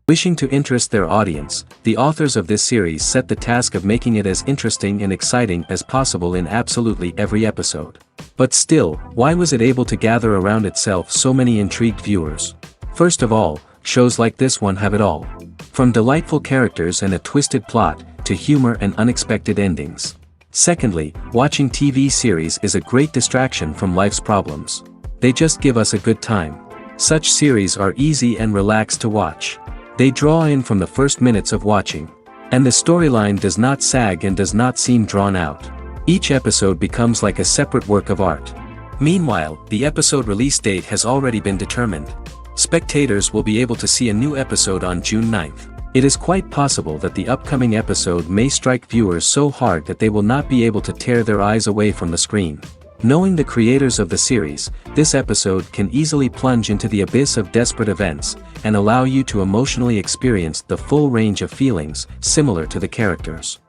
Wishing to interest their audience, the authors of this series set the task of making it as interesting and exciting as possible in absolutely every episode. But still, why was it able to gather around itself so many intrigued viewers? First of all, shows like this one have it all. From delightful characters and a twisted plot, to humor and unexpected endings. Secondly, watching TV series is a great distraction from life's problems. They just give us a good time. Such series are easy and relaxed to watch. They draw in from the first minutes of watching. And the storyline does not sag and does not seem drawn out. Each episode becomes like a separate work of art. Meanwhile, the episode release date has already been determined. Spectators will be able to see a new episode on June 9th. It is quite possible that the upcoming episode may strike viewers so hard that they will not be able to tear their eyes away from the screen. Knowing the creators of the series, this episode can easily plunge into the abyss of desperate events, and allow you to emotionally experience the full range of feelings, similar to the characters.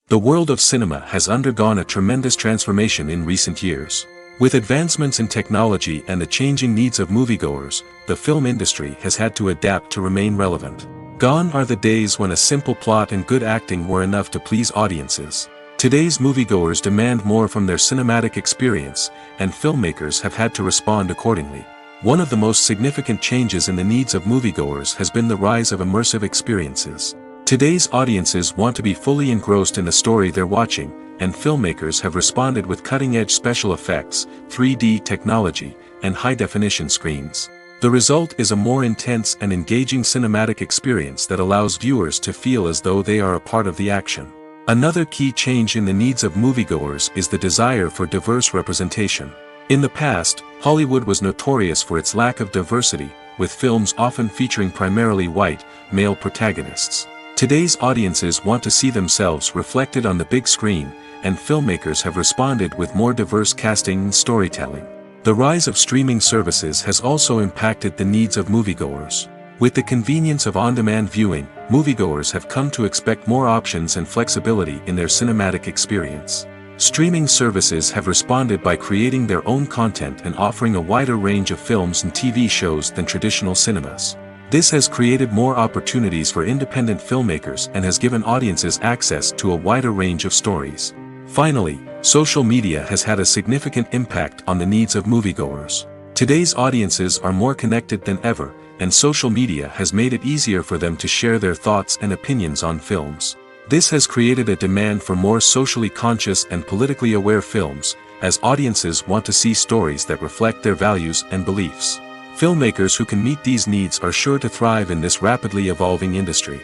The world of cinema has undergone a tremendous transformation in recent years. With advancements in technology and the changing needs of moviegoers, the film industry has had to adapt to remain relevant. Gone are the days when a simple plot and good acting were enough to please audiences. Today's moviegoers demand more from their cinematic experience, and filmmakers have had to respond accordingly. One of the most significant changes in the needs of moviegoers has been the rise of immersive experiences. Today's audiences want to be fully engrossed in the story they're watching, and filmmakers have responded with cutting-edge special effects, 3D technology, and high-definition screens. The result is a more intense and engaging cinematic experience that allows viewers to feel as though they are a part of the action. Another key change in the needs of moviegoers is the desire for diverse representation. In the past, Hollywood was notorious for its lack of diversity, with films often featuring primarily white, male protagonists. Today's audiences want to see themselves reflected on the big screen, and filmmakers have responded with more diverse casting and storytelling. The rise of streaming services has also impacted the needs of moviegoers. With the convenience of on-demand viewing, moviegoers have come to expect more options and flexibility in their cinematic experience. Streaming services have responded by creating their own content and offering a wider range of films and TV shows than traditional cinemas. This has created more opportunities for independent filmmakers and has given audiences access to a wider range of stories. Finally, social media has had a significant impact on the needs of moviegoers. Today's audiences are more connected than ever, and social media has made it easier for them to share their thoughts and opinions on films. This has created a demand for more socially conscious and politically aware films, as audiences want to see stories that reflect their values and beliefs. Filmmakers who can meet these needs are sure to thrive in this rapidly evolving industry.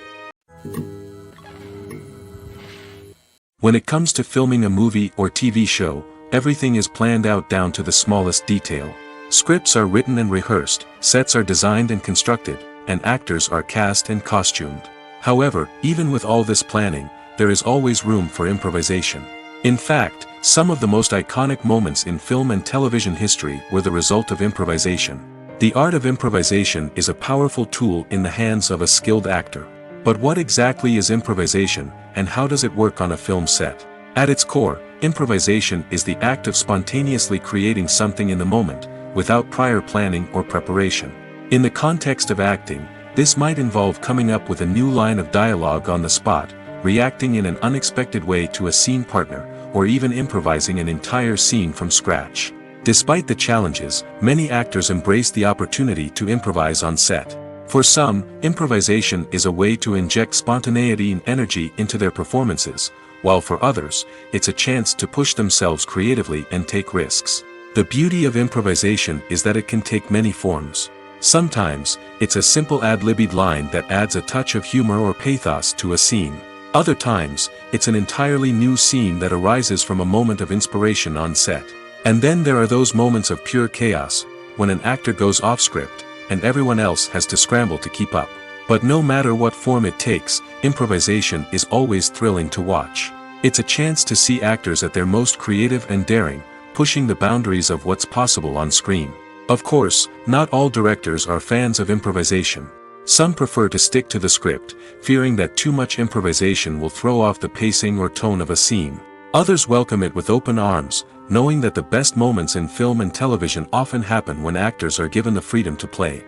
When it comes to filming a movie or TV show, everything is planned out down to the smallest detail. Scripts are written and rehearsed, sets are designed and constructed, and actors are cast and costumed. However, even with all this planning, there is always room for improvisation. In fact, some of the most iconic moments in film and television history were the result of improvisation. The art of improvisation is a powerful tool in the hands of a skilled actor. But what exactly is improvisation, and how does it work on a film set? At its core, improvisation is the act of spontaneously creating something in the moment, without prior planning or preparation. In the context of acting, this might involve coming up with a new line of dialogue on the spot, reacting in an unexpected way to a scene partner, or even improvising an entire scene from scratch. Despite the challenges, many actors embrace the opportunity to improvise on set. For some, improvisation is a way to inject spontaneity and energy into their performances, while for others, it's a chance to push themselves creatively and take risks. The beauty of improvisation is that it can take many forms. Sometimes, it's a simple ad-libbed line that adds a touch of humor or pathos to a scene. Other times, it's an entirely new scene that arises from a moment of inspiration on set. And then there are those moments of pure chaos, when an actor goes off script, and everyone else has to scramble to keep up. But no matter what form it takes, improvisation is always thrilling to watch. It's a chance to see actors at their most creative and daring, pushing the boundaries of what's possible on screen. Of course, not all directors are fans of improvisation. Some prefer to stick to the script, fearing that too much improvisation will throw off the pacing or tone of a scene. Others welcome it with open arms, knowing that the best moments in film and television often happen when actors are given the freedom to play.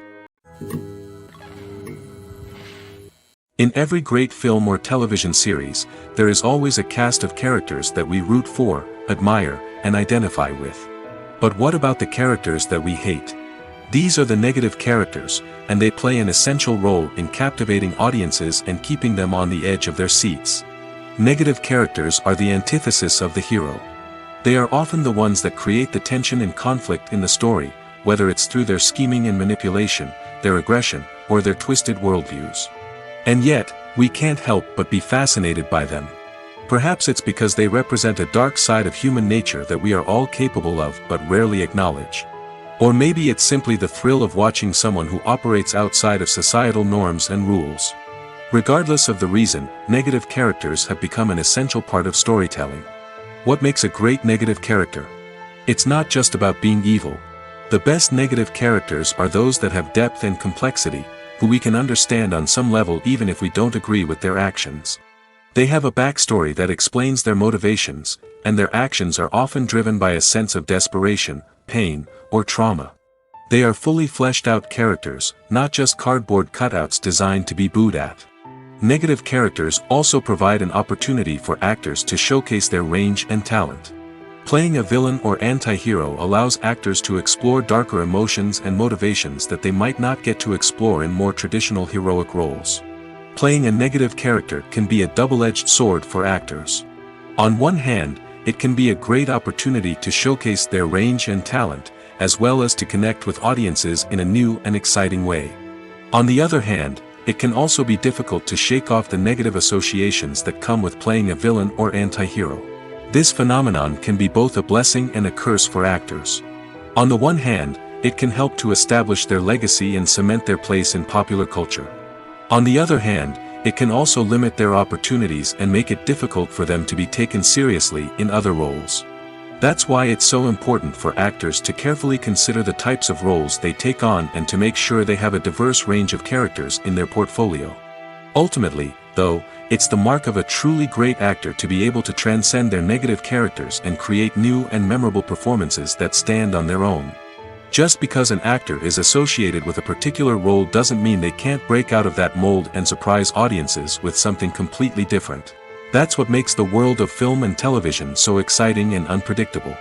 In every great film or television series, there is always a cast of characters that we root for, admire, and identify with. But what about the characters that we hate? These are the negative characters, and they play an essential role in captivating audiences and keeping them on the edge of their seats. Negative characters are the antithesis of the hero. They are often the ones that create the tension and conflict in the story, whether it's through their scheming and manipulation, their aggression, or their twisted worldviews. And yet, we can't help but be fascinated by them. Perhaps it's because they represent a dark side of human nature that we are all capable of but rarely acknowledge. Or maybe it's simply the thrill of watching someone who operates outside of societal norms and rules. Regardless of the reason, negative characters have become an essential part of storytelling. What makes a great negative character? It's not just about being evil. The best negative characters are those that have depth and complexity, who we can understand on some level even if we don't agree with their actions. They have a backstory that explains their motivations, and their actions are often driven by a sense of desperation, pain, or trauma. They are fully fleshed out characters, not just cardboard cutouts designed to be booed at. Negative characters also provide an opportunity for actors to showcase their range and talent. Playing a villain or anti-hero allows actors to explore darker emotions and motivations that they might not get to explore in more traditional heroic roles. Playing a negative character can be a double-edged sword for actors. On one hand, it can be a great opportunity to showcase their range and talent, as well as to connect with audiences in a new and exciting way. On the other hand, it can also be difficult to shake off the negative associations that come with playing a villain or anti-hero. This phenomenon can be both a blessing and a curse for actors. On the one hand, it can help to establish their legacy and cement their place in popular culture. On the other hand, it can also limit their opportunities and make it difficult for them to be taken seriously in other roles. That's why it's so important for actors to carefully consider the types of roles they take on and to make sure they have a diverse range of characters in their portfolio. Ultimately, though, it's the mark of a truly great actor to be able to transcend their negative characters and create new and memorable performances that stand on their own. Just because an actor is associated with a particular role doesn't mean they can't break out of that mold and surprise audiences with something completely different. That's what makes the world of film and television so exciting and unpredictable.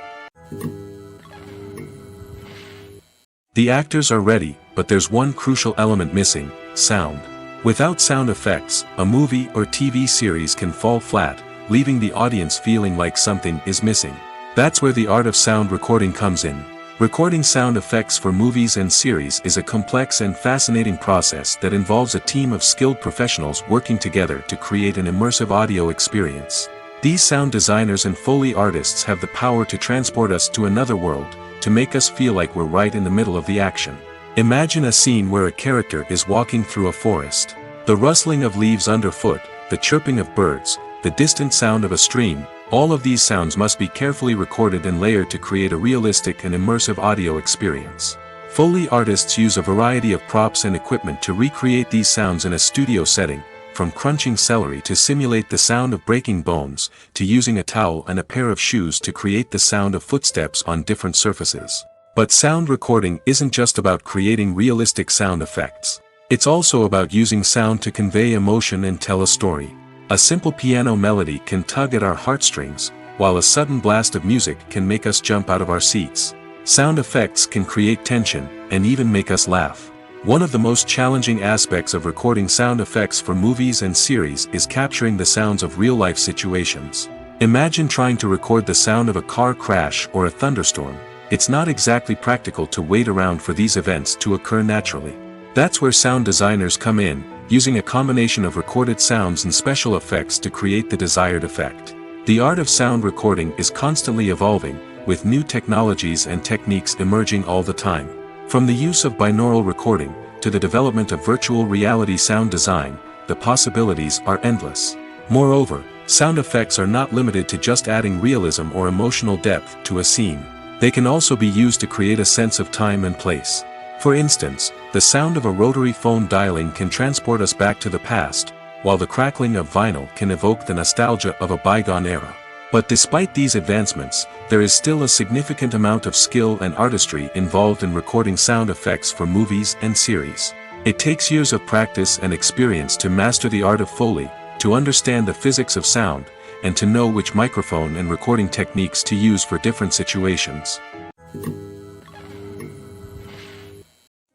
The actors are ready, but there's one crucial element missing: sound. Without sound effects, a movie or TV series can fall flat, leaving the audience feeling like something is missing. That's where the art of sound recording comes in. Recording sound effects for movies and series is a complex and fascinating process that involves a team of skilled professionals working together to create an immersive audio experience. These sound designers and Foley artists have the power to transport us to another world, to make us feel like we're right in the middle of the action. Imagine a scene where a character is walking through a forest. The rustling of leaves underfoot, the chirping of birds, the distant sound of a stream, all of these sounds must be carefully recorded and layered to create a realistic and immersive audio experience. Foley artists use a variety of props and equipment to recreate these sounds in a studio setting, from crunching celery to simulate the sound of breaking bones, to using a towel and a pair of shoes to create the sound of footsteps on different surfaces. But sound recording isn't just about creating realistic sound effects. It's also about using sound to convey emotion and tell a story. A simple piano melody can tug at our heartstrings, while a sudden blast of music can make us jump out of our seats. Sound effects can create tension, and even make us laugh. One of the most challenging aspects of recording sound effects for movies and series is capturing the sounds of real-life situations. Imagine trying to record the sound of a car crash or a thunderstorm. It's not exactly practical to wait around for these events to occur naturally. That's where sound designers come in, using a combination of recorded sounds and special effects to create the desired effect. The art of sound recording is constantly evolving, with new technologies and techniques emerging all the time. From the use of binaural recording, to the development of virtual reality sound design, the possibilities are endless. Moreover, sound effects are not limited to just adding realism or emotional depth to a scene. They can also be used to create a sense of time and place. For instance, the sound of a rotary phone dialing can transport us back to the past, while the crackling of vinyl can evoke the nostalgia of a bygone era. But despite these advancements, there is still a significant amount of skill and artistry involved in recording sound effects for movies and series. It takes years of practice and experience to master the art of Foley, to understand the physics of sound, and to know which microphone and recording techniques to use for different situations.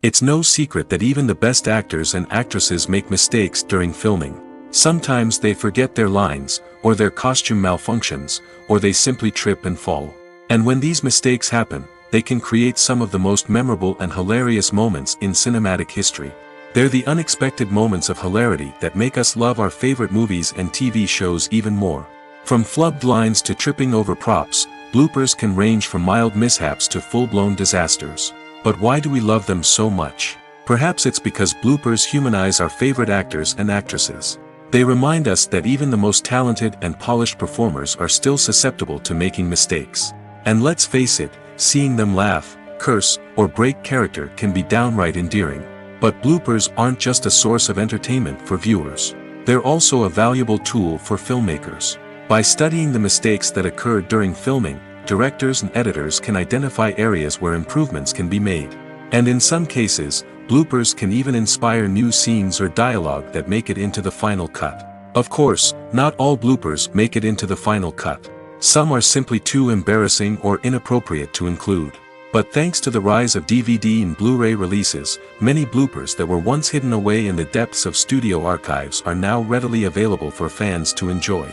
It's no secret that even the best actors and actresses make mistakes during filming. Sometimes they forget their lines, or their costume malfunctions, or they simply trip and fall. And when these mistakes happen, they can create some of the most memorable and hilarious moments in cinematic history. They're the unexpected moments of hilarity that make us love our favorite movies and TV shows even more. From flubbed lines to tripping over props, bloopers can range from mild mishaps to full-blown disasters. But why do we love them so much? Perhaps it's because bloopers humanize our favorite actors and actresses. They remind us that even the most talented and polished performers are still susceptible to making mistakes. And let's face it, seeing them laugh, curse, or break character can be downright endearing. But bloopers aren't just a source of entertainment for viewers. They're also a valuable tool for filmmakers. By studying the mistakes that occurred during filming, directors and editors can identify areas where improvements can be made. And in some cases, bloopers can even inspire new scenes or dialogue that make it into the final cut. Of course, not all bloopers make it into the final cut. Some are simply too embarrassing or inappropriate to include. But thanks to the rise of DVD and Blu-ray releases, many bloopers that were once hidden away in the depths of studio archives are now readily available for fans to enjoy.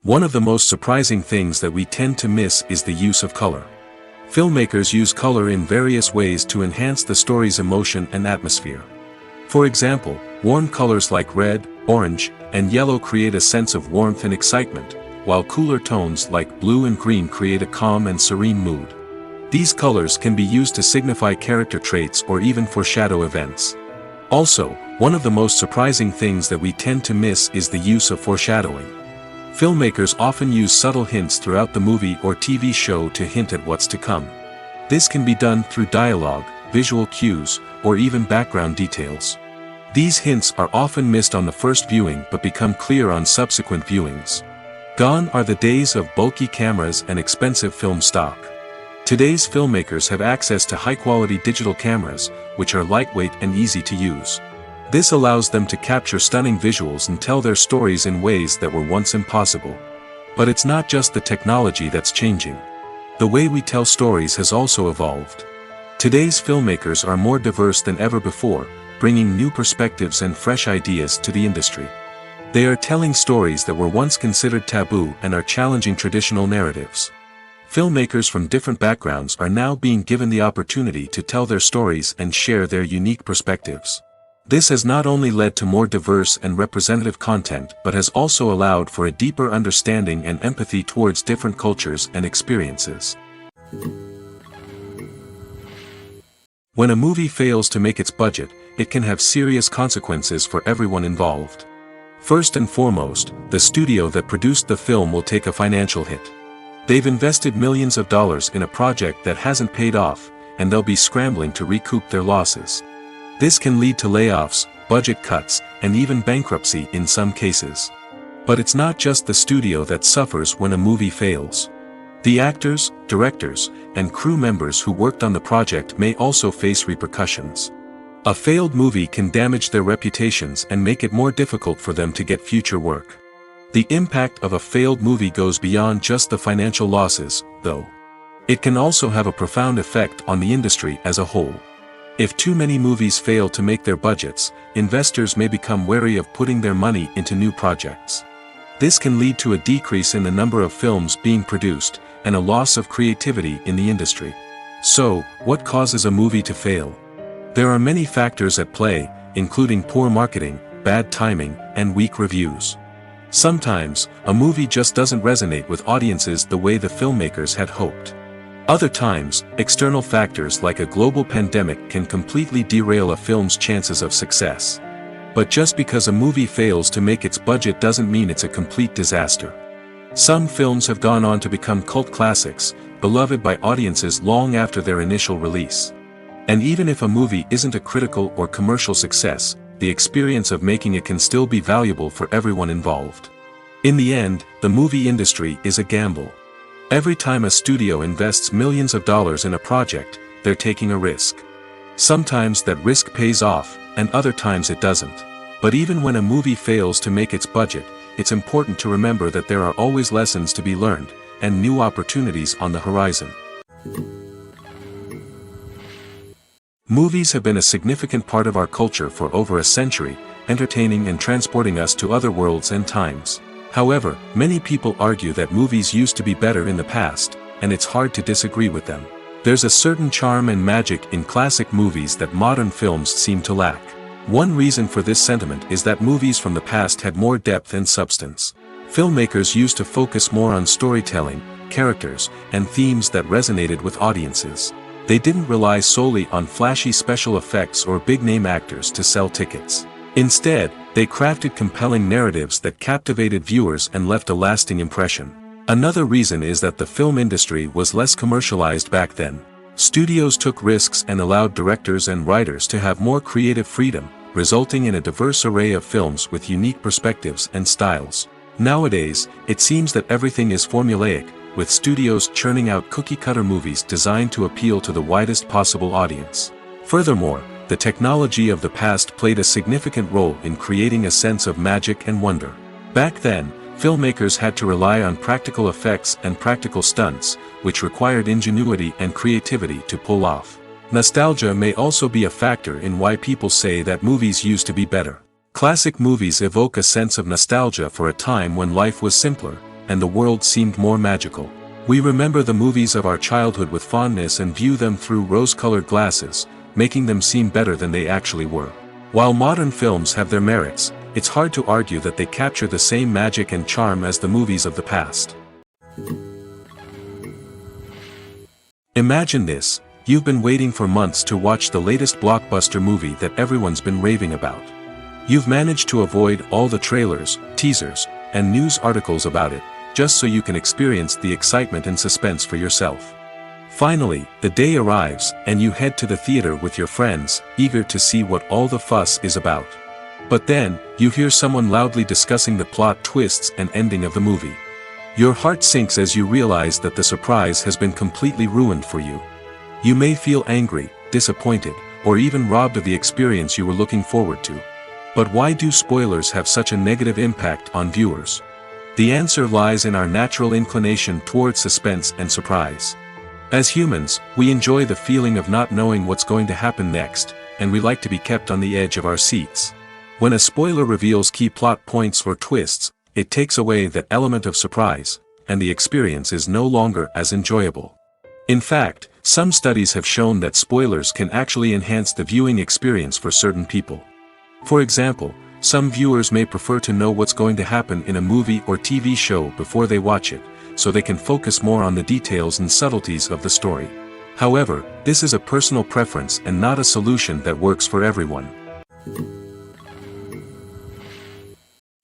One of the most surprising things that we tend to miss is the use of color. Filmmakers use color in various ways to enhance the story's emotion and atmosphere. For example, warm colors like red, orange, and yellow create a sense of warmth and excitement, while cooler tones like blue and green create a calm and serene mood. These colors can be used to signify character traits or even foreshadow events. Also, one of the most surprising things that we tend to miss is the use of foreshadowing. Filmmakers often use subtle hints throughout the movie or TV show to hint at what's to come. This can be done through dialogue, visual cues, or even background details. These hints are often missed on the first viewing but become clear on subsequent viewings. Gone are the days of bulky cameras and expensive film stock. Today's filmmakers have access to high-quality digital cameras, which are lightweight and easy to use. This allows them to capture stunning visuals and tell their stories in ways that were once impossible. But it's not just the technology that's changing. The way we tell stories has also evolved. Today's filmmakers are more diverse than ever before, bringing new perspectives and fresh ideas to the industry. They are telling stories that were once considered taboo and are challenging traditional narratives. Filmmakers from different backgrounds are now being given the opportunity to tell their stories and share their unique perspectives. This has not only led to more diverse and representative content but has also allowed for a deeper understanding and empathy towards different cultures and experiences. When a movie fails to make its budget, it can have serious consequences for everyone involved. First and foremost, the studio that produced the film will take a financial hit. They've invested millions of dollars in a project that hasn't paid off, and they'll be scrambling to recoup their losses. This can lead to layoffs, budget cuts, and even bankruptcy in some cases. But it's not just the studio that suffers when a movie fails. The actors, directors, and crew members who worked on the project may also face repercussions. A failed movie can damage their reputations and make it more difficult for them to get future work. The impact of a failed movie goes beyond just the financial losses, though. It can also have a profound effect on the industry as a whole. If too many movies fail to make their budgets, investors may become wary of putting their money into new projects. This can lead to a decrease in the number of films being produced, and a loss of creativity in the industry. So, what causes a movie to fail? There are many factors at play, including poor marketing, bad timing, and weak reviews. Sometimes, a movie just doesn't resonate with audiences the way the filmmakers had hoped. Other times, external factors like a global pandemic can completely derail a film's chances of success. But just because a movie fails to make its budget doesn't mean it's a complete disaster. Some films have gone on to become cult classics, beloved by audiences long after their initial release. And even if a movie isn't a critical or commercial success, the experience of making it can still be valuable for everyone involved. In the end, the movie industry is a gamble. Every time a studio invests millions of dollars in a project, they're taking a risk. Sometimes that risk pays off, and other times it doesn't. But even when a movie fails to make its budget, it's important to remember that there are always lessons to be learned, and new opportunities on the horizon. Movies have been a significant part of our culture for over a century, entertaining and transporting us to other worlds and times. However, many people argue that movies used to be better in the past, and it's hard to disagree with them. There's a certain charm and magic in classic movies that modern films seem to lack. One reason for this sentiment is that movies from the past had more depth and substance. Filmmakers used to focus more on storytelling, characters, and themes that resonated with audiences. They didn't rely solely on flashy special effects or big-name actors to sell tickets. Instead, they crafted compelling narratives that captivated viewers and left a lasting impression. Another reason is that the film industry was less commercialized back then. Studios took risks and allowed directors and writers to have more creative freedom, resulting in a diverse array of films with unique perspectives and styles. Nowadays, it seems that everything is formulaic, with studios churning out cookie-cutter movies designed to appeal to the widest possible audience. Furthermore, the technology of the past played a significant role in creating a sense of magic and wonder. Back then, filmmakers had to rely on practical effects and practical stunts, which required ingenuity and creativity to pull off. Nostalgia may also be a factor in why people say that movies used to be better. Classic movies evoke a sense of nostalgia for a time when life was simpler, and the world seemed more magical. We remember the movies of our childhood with fondness and view them through rose-colored glasses, making them seem better than they actually were. While modern films have their merits, it's hard to argue that they capture the same magic and charm as the movies of the past. Imagine this: you've been waiting for months to watch the latest blockbuster movie that everyone's been raving about. You've managed to avoid all the trailers, teasers, and news articles about it, just so you can experience the excitement and suspense for yourself. Finally, the day arrives, and you head to the theater with your friends, eager to see what all the fuss is about. But then, you hear someone loudly discussing the plot twists and ending of the movie. Your heart sinks as you realize that the surprise has been completely ruined for you. You may feel angry, disappointed, or even robbed of the experience you were looking forward to. But why do spoilers have such a negative impact on viewers? The answer lies in our natural inclination towards suspense and surprise. As humans, we enjoy the feeling of not knowing what's going to happen next, and we like to be kept on the edge of our seats. When a spoiler reveals key plot points or twists, it takes away that element of surprise, and the experience is no longer as enjoyable. In fact, some studies have shown that spoilers can actually enhance the viewing experience for certain people. For example, some viewers may prefer to know what's going to happen in a movie or TV show before they watch it, so they can focus more on the details and subtleties of the story. However, this is a personal preference and not a solution that works for everyone.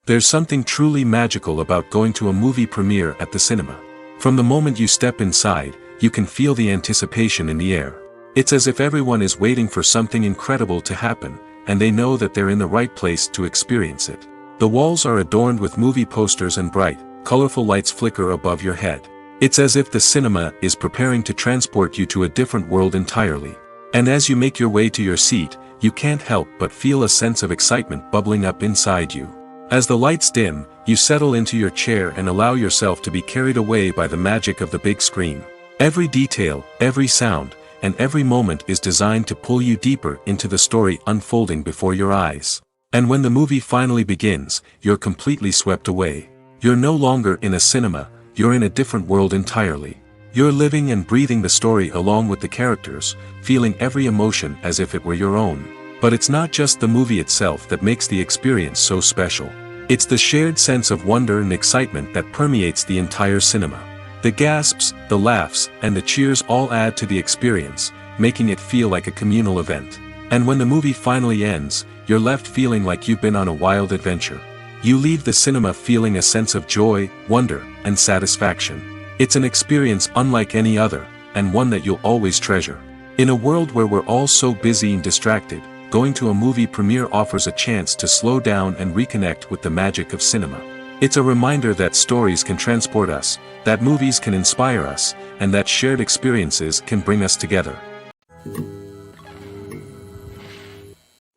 There's something truly magical about going to a movie premiere at the cinema. From the moment you step inside, you can feel the anticipation in the air. It's as if everyone is waiting for something incredible to happen, and they know that they're in the right place to experience it. The walls are adorned with movie posters and bright, colorful lights flicker above your head. It's as if the cinema is preparing to transport you to a different world entirely. And as you make your way to your seat, you can't help but feel a sense of excitement bubbling up inside you. As the lights dim, you settle into your chair and allow yourself to be carried away by the magic of the big screen. Every detail, every sound, and every moment is designed to pull you deeper into the story unfolding before your eyes. And when the movie finally begins, you're completely swept away. You're no longer in a cinema, you're in a different world entirely. You're living and breathing the story along with the characters, feeling every emotion as if it were your own. But it's not just the movie itself that makes the experience so special. It's the shared sense of wonder and excitement that permeates the entire cinema. The gasps, the laughs, and the cheers all add to the experience, making it feel like a communal event. And when the movie finally ends, you're left feeling like you've been on a wild adventure. You leave the cinema feeling a sense of joy, wonder, and satisfaction. It's an experience unlike any other, and one that you'll always treasure. In a world where we're all so busy and distracted, going to a movie premiere offers a chance to slow down and reconnect with the magic of cinema. It's a reminder that stories can transport us, that movies can inspire us, and that shared experiences can bring us together.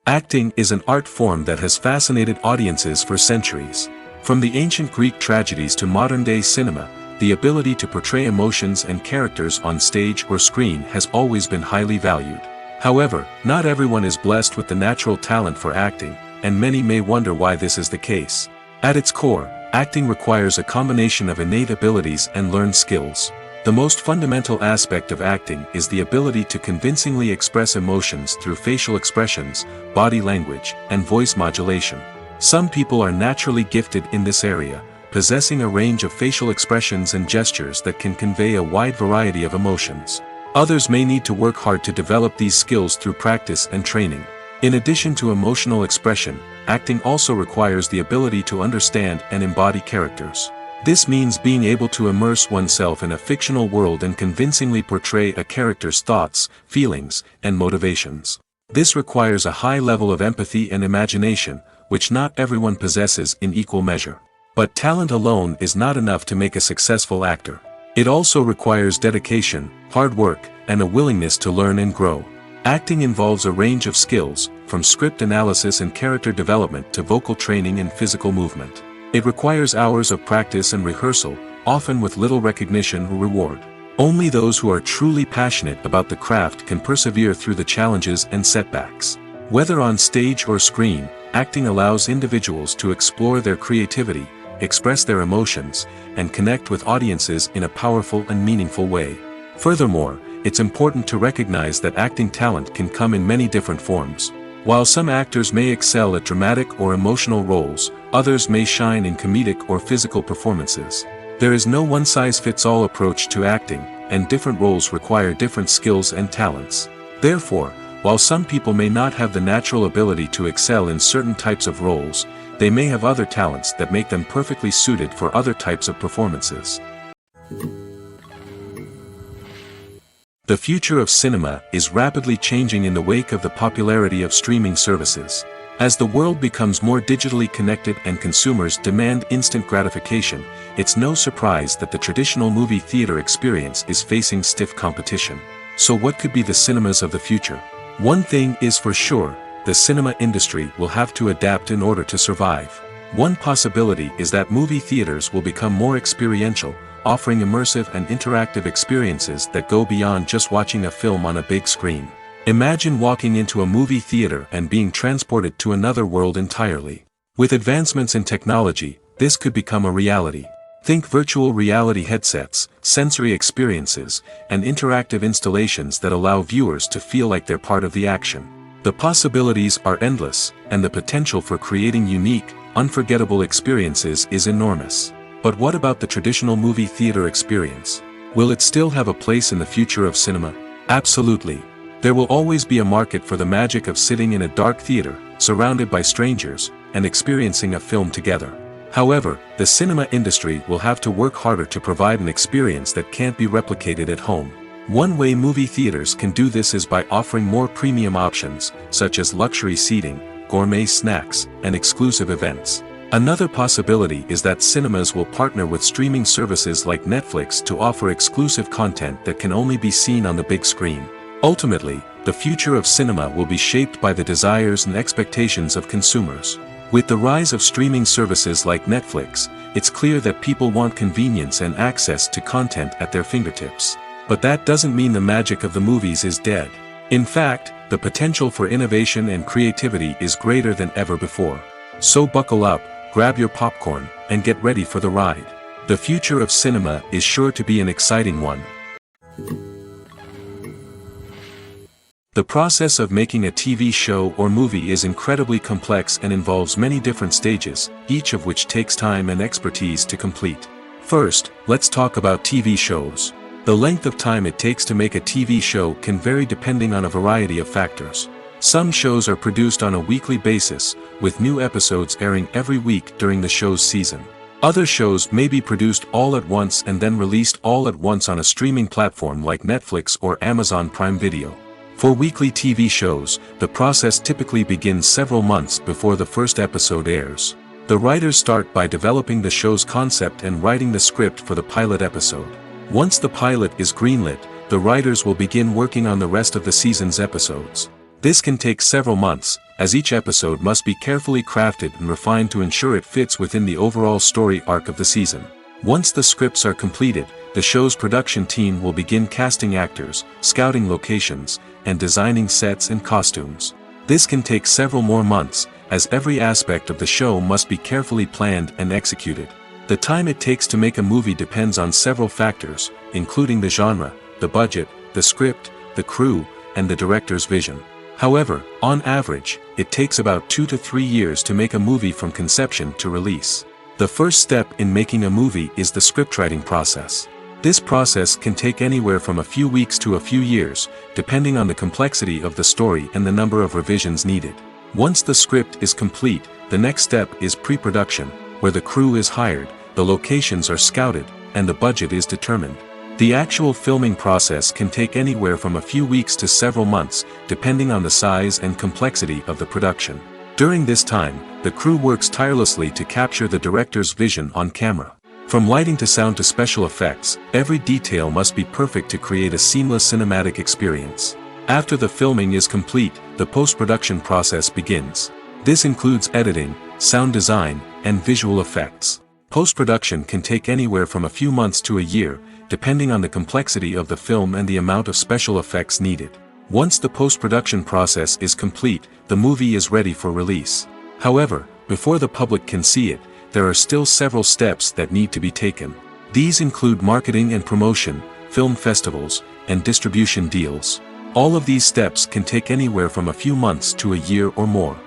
Acting is an art form that has fascinated audiences for centuries. From the ancient Greek tragedies to modern-day cinema, the ability to portray emotions and characters on stage or screen has always been highly valued. However, not everyone is blessed with the natural talent for acting, and many may wonder why this is the case. At its core, acting requires a combination of innate abilities and learned skills. The most fundamental aspect of acting is the ability to convincingly express emotions through facial expressions, body language, and voice modulation. Some people are naturally gifted in this area, possessing a range of facial expressions and gestures that can convey a wide variety of emotions. Others may need to work hard to develop these skills through practice and training. In addition to emotional expression, acting also requires the ability to understand and embody characters. This means being able to immerse oneself in a fictional world and convincingly portray a character's thoughts, feelings, and motivations. This requires a high level of empathy and imagination, which not everyone possesses in equal measure. But talent alone is not enough to make a successful actor. It also requires dedication, hard work, and a willingness to learn and grow. Acting involves a range of skills, from script analysis and character development to vocal training and physical movement. It requires hours of practice and rehearsal, often with little recognition or reward. Only those who are truly passionate about the craft can persevere through the challenges and setbacks. Whether on stage or screen, acting allows individuals to explore their creativity, express their emotions, and connect with audiences in a powerful and meaningful way. Furthermore, it's important to recognize that acting talent can come in many different forms. While some actors may excel at dramatic or emotional roles, others may shine in comedic or physical performances. There is no one-size-fits-all approach to acting, and different roles require different skills and talents. Therefore, while some people may not have the natural ability to excel in certain types of roles, they may have other talents that make them perfectly suited for other types of performances. The future of cinema is rapidly changing in the wake of the popularity of streaming services. As the world becomes more digitally connected and consumers demand instant gratification, it's no surprise that the traditional movie theater experience is facing stiff competition. So what could be the cinemas of the future? One thing is for sure, the cinema industry will have to adapt in order to survive. One possibility is that movie theaters will become more experiential, offering immersive and interactive experiences that go beyond just watching a film on a big screen. Imagine walking into a movie theater and being transported to another world entirely. With advancements in technology, this could become a reality. Think virtual reality headsets, sensory experiences, and interactive installations that allow viewers to feel like they're part of the action. The possibilities are endless, and the potential for creating unique, unforgettable experiences is enormous. But what about the traditional movie theater experience? Will it still have a place in the future of cinema? Absolutely. There will always be a market for the magic of sitting in a dark theater, surrounded by strangers, and experiencing a film together. However, the cinema industry will have to work harder to provide an experience that can't be replicated at home. One way movie theaters can do this is by offering more premium options, such as luxury seating, gourmet snacks, and exclusive events. Another possibility is that cinemas will partner with streaming services like Netflix to offer exclusive content that can only be seen on the big screen. Ultimately, the future of cinema will be shaped by the desires and expectations of consumers. With the rise of streaming services like Netflix, it's clear that people want convenience and access to content at their fingertips. But that doesn't mean the magic of the movies is dead. In fact, the potential for innovation and creativity is greater than ever before. So buckle up, grab your popcorn, and get ready for the ride. The future of cinema is sure to be an exciting one. The process of making a TV show or movie is incredibly complex and involves many different stages, each of which takes time and expertise to complete. First, let's talk about TV shows. The length of time it takes to make a TV show can vary depending on a variety of factors. Some shows are produced on a weekly basis, with new episodes airing every week during the show's season. Other shows may be produced all at once and then released all at once on a streaming platform like Netflix or Amazon Prime Video. For weekly TV shows, the process typically begins several months before the first episode airs. The writers start by developing the show's concept and writing the script for the pilot episode. Once the pilot is greenlit, the writers will begin working on the rest of the season's episodes. This can take several months, as each episode must be carefully crafted and refined to ensure it fits within the overall story arc of the season. Once the scripts are completed, the show's production team will begin casting actors, scouting locations, and designing sets and costumes. This can take several more months, as every aspect of the show must be carefully planned and executed. The time it takes to make a movie depends on several factors, including the genre, the budget, the script, the crew, and the director's vision. However, on average, it takes about 2 to 3 years to make a movie from conception to release. The first step in making a movie is the scriptwriting process. This process can take anywhere from a few weeks to a few years, depending on the complexity of the story and the number of revisions needed. Once the script is complete, the next step is pre-production, where the crew is hired, the locations are scouted, and the budget is determined. The actual filming process can take anywhere from a few weeks to several months, depending on the size and complexity of the production. During this time, the crew works tirelessly to capture the director's vision on camera. From lighting to sound to special effects, every detail must be perfect to create a seamless cinematic experience. After the filming is complete, the post-production process begins. This includes editing, sound design, and visual effects. Post-production can take anywhere from a few months to a year, depending on the complexity of the film and the amount of special effects needed. Once the post-production process is complete, the movie is ready for release. However, before the public can see it, there are still several steps that need to be taken. These include marketing and promotion, film festivals, and distribution deals. All of these steps can take anywhere from a few months to a year or more.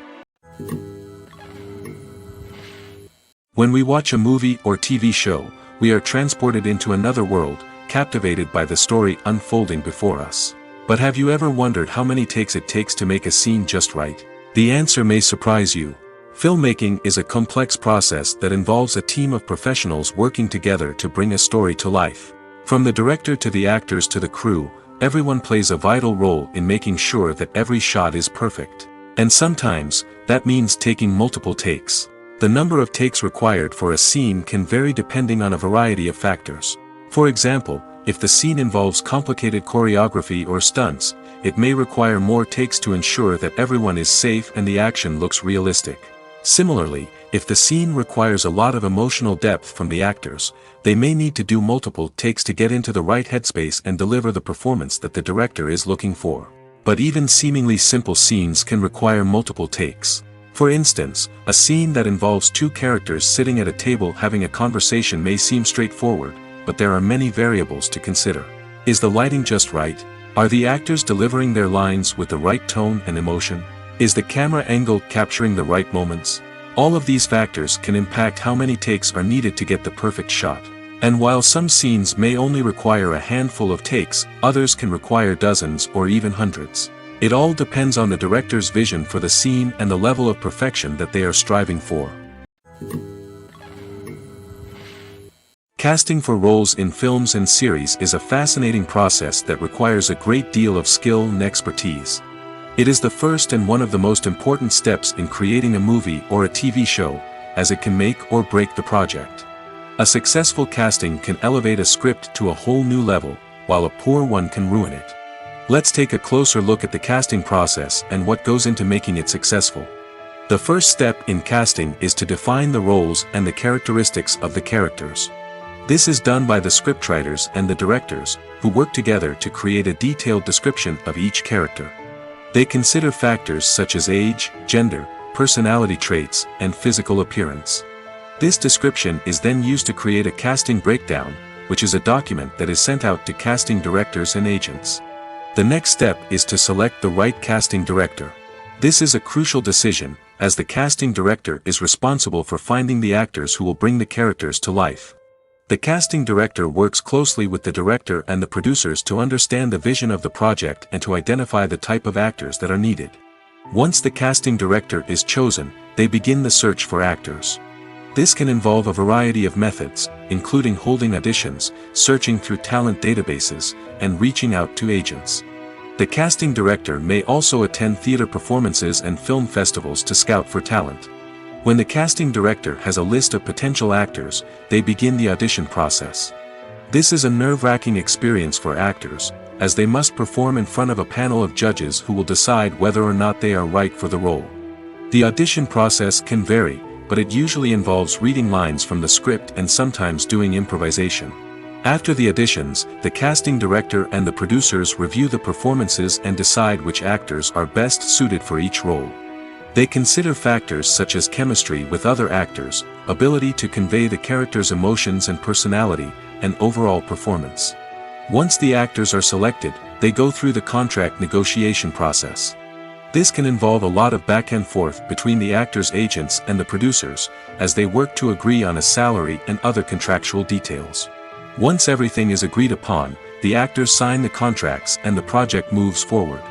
When we watch a movie or TV show, we are transported into another world, captivated by the story unfolding before us. But have you ever wondered how many takes it takes to make a scene just right? The answer may surprise you. Filmmaking is a complex process that involves a team of professionals working together to bring a story to life. From the director to the actors to the crew, everyone plays a vital role in making sure that every shot is perfect. And sometimes, that means taking multiple takes. The number of takes required for a scene can vary depending on a variety of factors. For example, if the scene involves complicated choreography or stunts, it may require more takes to ensure that everyone is safe and the action looks realistic. Similarly, if the scene requires a lot of emotional depth from the actors, they may need to do multiple takes to get into the right headspace and deliver the performance that the director is looking for. But even seemingly simple scenes can require multiple takes. For instance, a scene that involves two characters sitting at a table having a conversation may seem straightforward, but there are many variables to consider. Is the lighting just right? Are the actors delivering their lines with the right tone and emotion? Is the camera angle capturing the right moments? All of these factors can impact how many takes are needed to get the perfect shot. And while some scenes may only require a handful of takes, others can require dozens or even hundreds. It all depends on the director's vision for the scene and the level of perfection that they are striving for. Casting for roles in films and series is a fascinating process that requires a great deal of skill and expertise. It is the first and one of the most important steps in creating a movie or a TV show, as it can make or break the project. A successful casting can elevate a script to a whole new level, while a poor one can ruin it. Let's take a closer look at the casting process and what goes into making it successful. The first step in casting is to define the roles and the characteristics of the characters. This is done by the scriptwriters and the directors, who work together to create a detailed description of each character. They consider factors such as age, gender, personality traits, and physical appearance. This description is then used to create a casting breakdown, which is a document that is sent out to casting directors and agents. The next step is to select the right casting director. This is a crucial decision, as the casting director is responsible for finding the actors who will bring the characters to life. The casting director works closely with the director and the producers to understand the vision of the project and to identify the type of actors that are needed. Once the casting director is chosen, they begin the search for actors. This can involve a variety of methods, including holding auditions, searching through talent databases, and reaching out to agents. The casting director may also attend theater performances and film festivals to scout for talent. When the casting director has a list of potential actors, they begin the audition process. This is a nerve-wracking experience for actors, as they must perform in front of a panel of judges who will decide whether or not they are right for the role. The audition process can vary, but it usually involves reading lines from the script and sometimes doing improvisation. After the auditions, the casting director and the producers review the performances and decide which actors are best suited for each role. They consider factors such as chemistry with other actors, ability to convey the character's emotions and personality, and overall performance. Once the actors are selected, they go through the contract negotiation process. This can involve a lot of back and forth between the actors' agents and the producers, as they work to agree on a salary and other contractual details. Once everything is agreed upon, the actors sign the contracts and the project moves forward.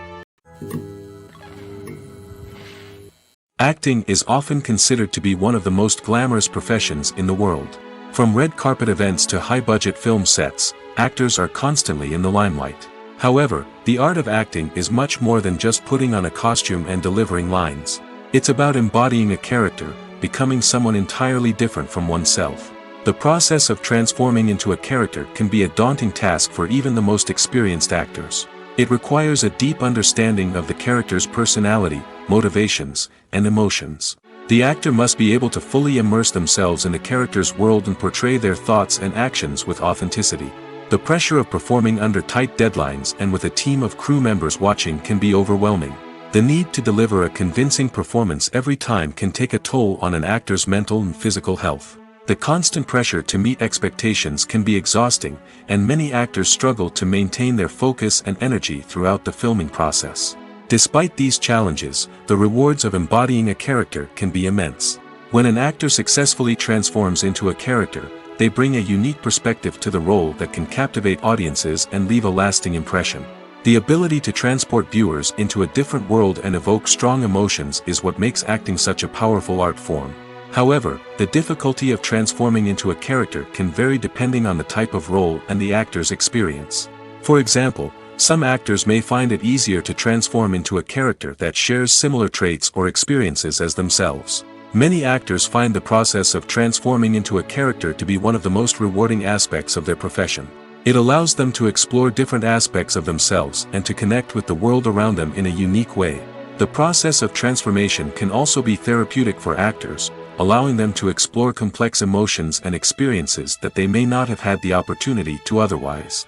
Acting is often considered to be one of the most glamorous professions in the world. From red carpet events to high-budget film sets, actors are constantly in the limelight. However, the art of acting is much more than just putting on a costume and delivering lines. It's about embodying a character, becoming someone entirely different from oneself. The process of transforming into a character can be a daunting task for even the most experienced actors. It requires a deep understanding of the character's personality, motivations, and emotions. The actor must be able to fully immerse themselves in the character's world and portray their thoughts and actions with authenticity. The pressure of performing under tight deadlines and with a team of crew members watching can be overwhelming. The need to deliver a convincing performance every time can take a toll on an actor's mental and physical health. The constant pressure to meet expectations can be exhausting, and many actors struggle to maintain their focus and energy throughout the filming process. Despite these challenges, the rewards of embodying a character can be immense. When an actor successfully transforms into a character, they bring a unique perspective to the role that can captivate audiences and leave a lasting impression. The ability to transport viewers into a different world and evoke strong emotions is what makes acting such a powerful art form. However, the difficulty of transforming into a character can vary depending on the type of role and the actor's experience. For example, some actors may find it easier to transform into a character that shares similar traits or experiences as themselves. Many actors find the process of transforming into a character to be one of the most rewarding aspects of their profession. It allows them to explore different aspects of themselves and to connect with the world around them in a unique way. The process of transformation can also be therapeutic for actors, allowing them to explore complex emotions and experiences that they may not have had the opportunity to otherwise.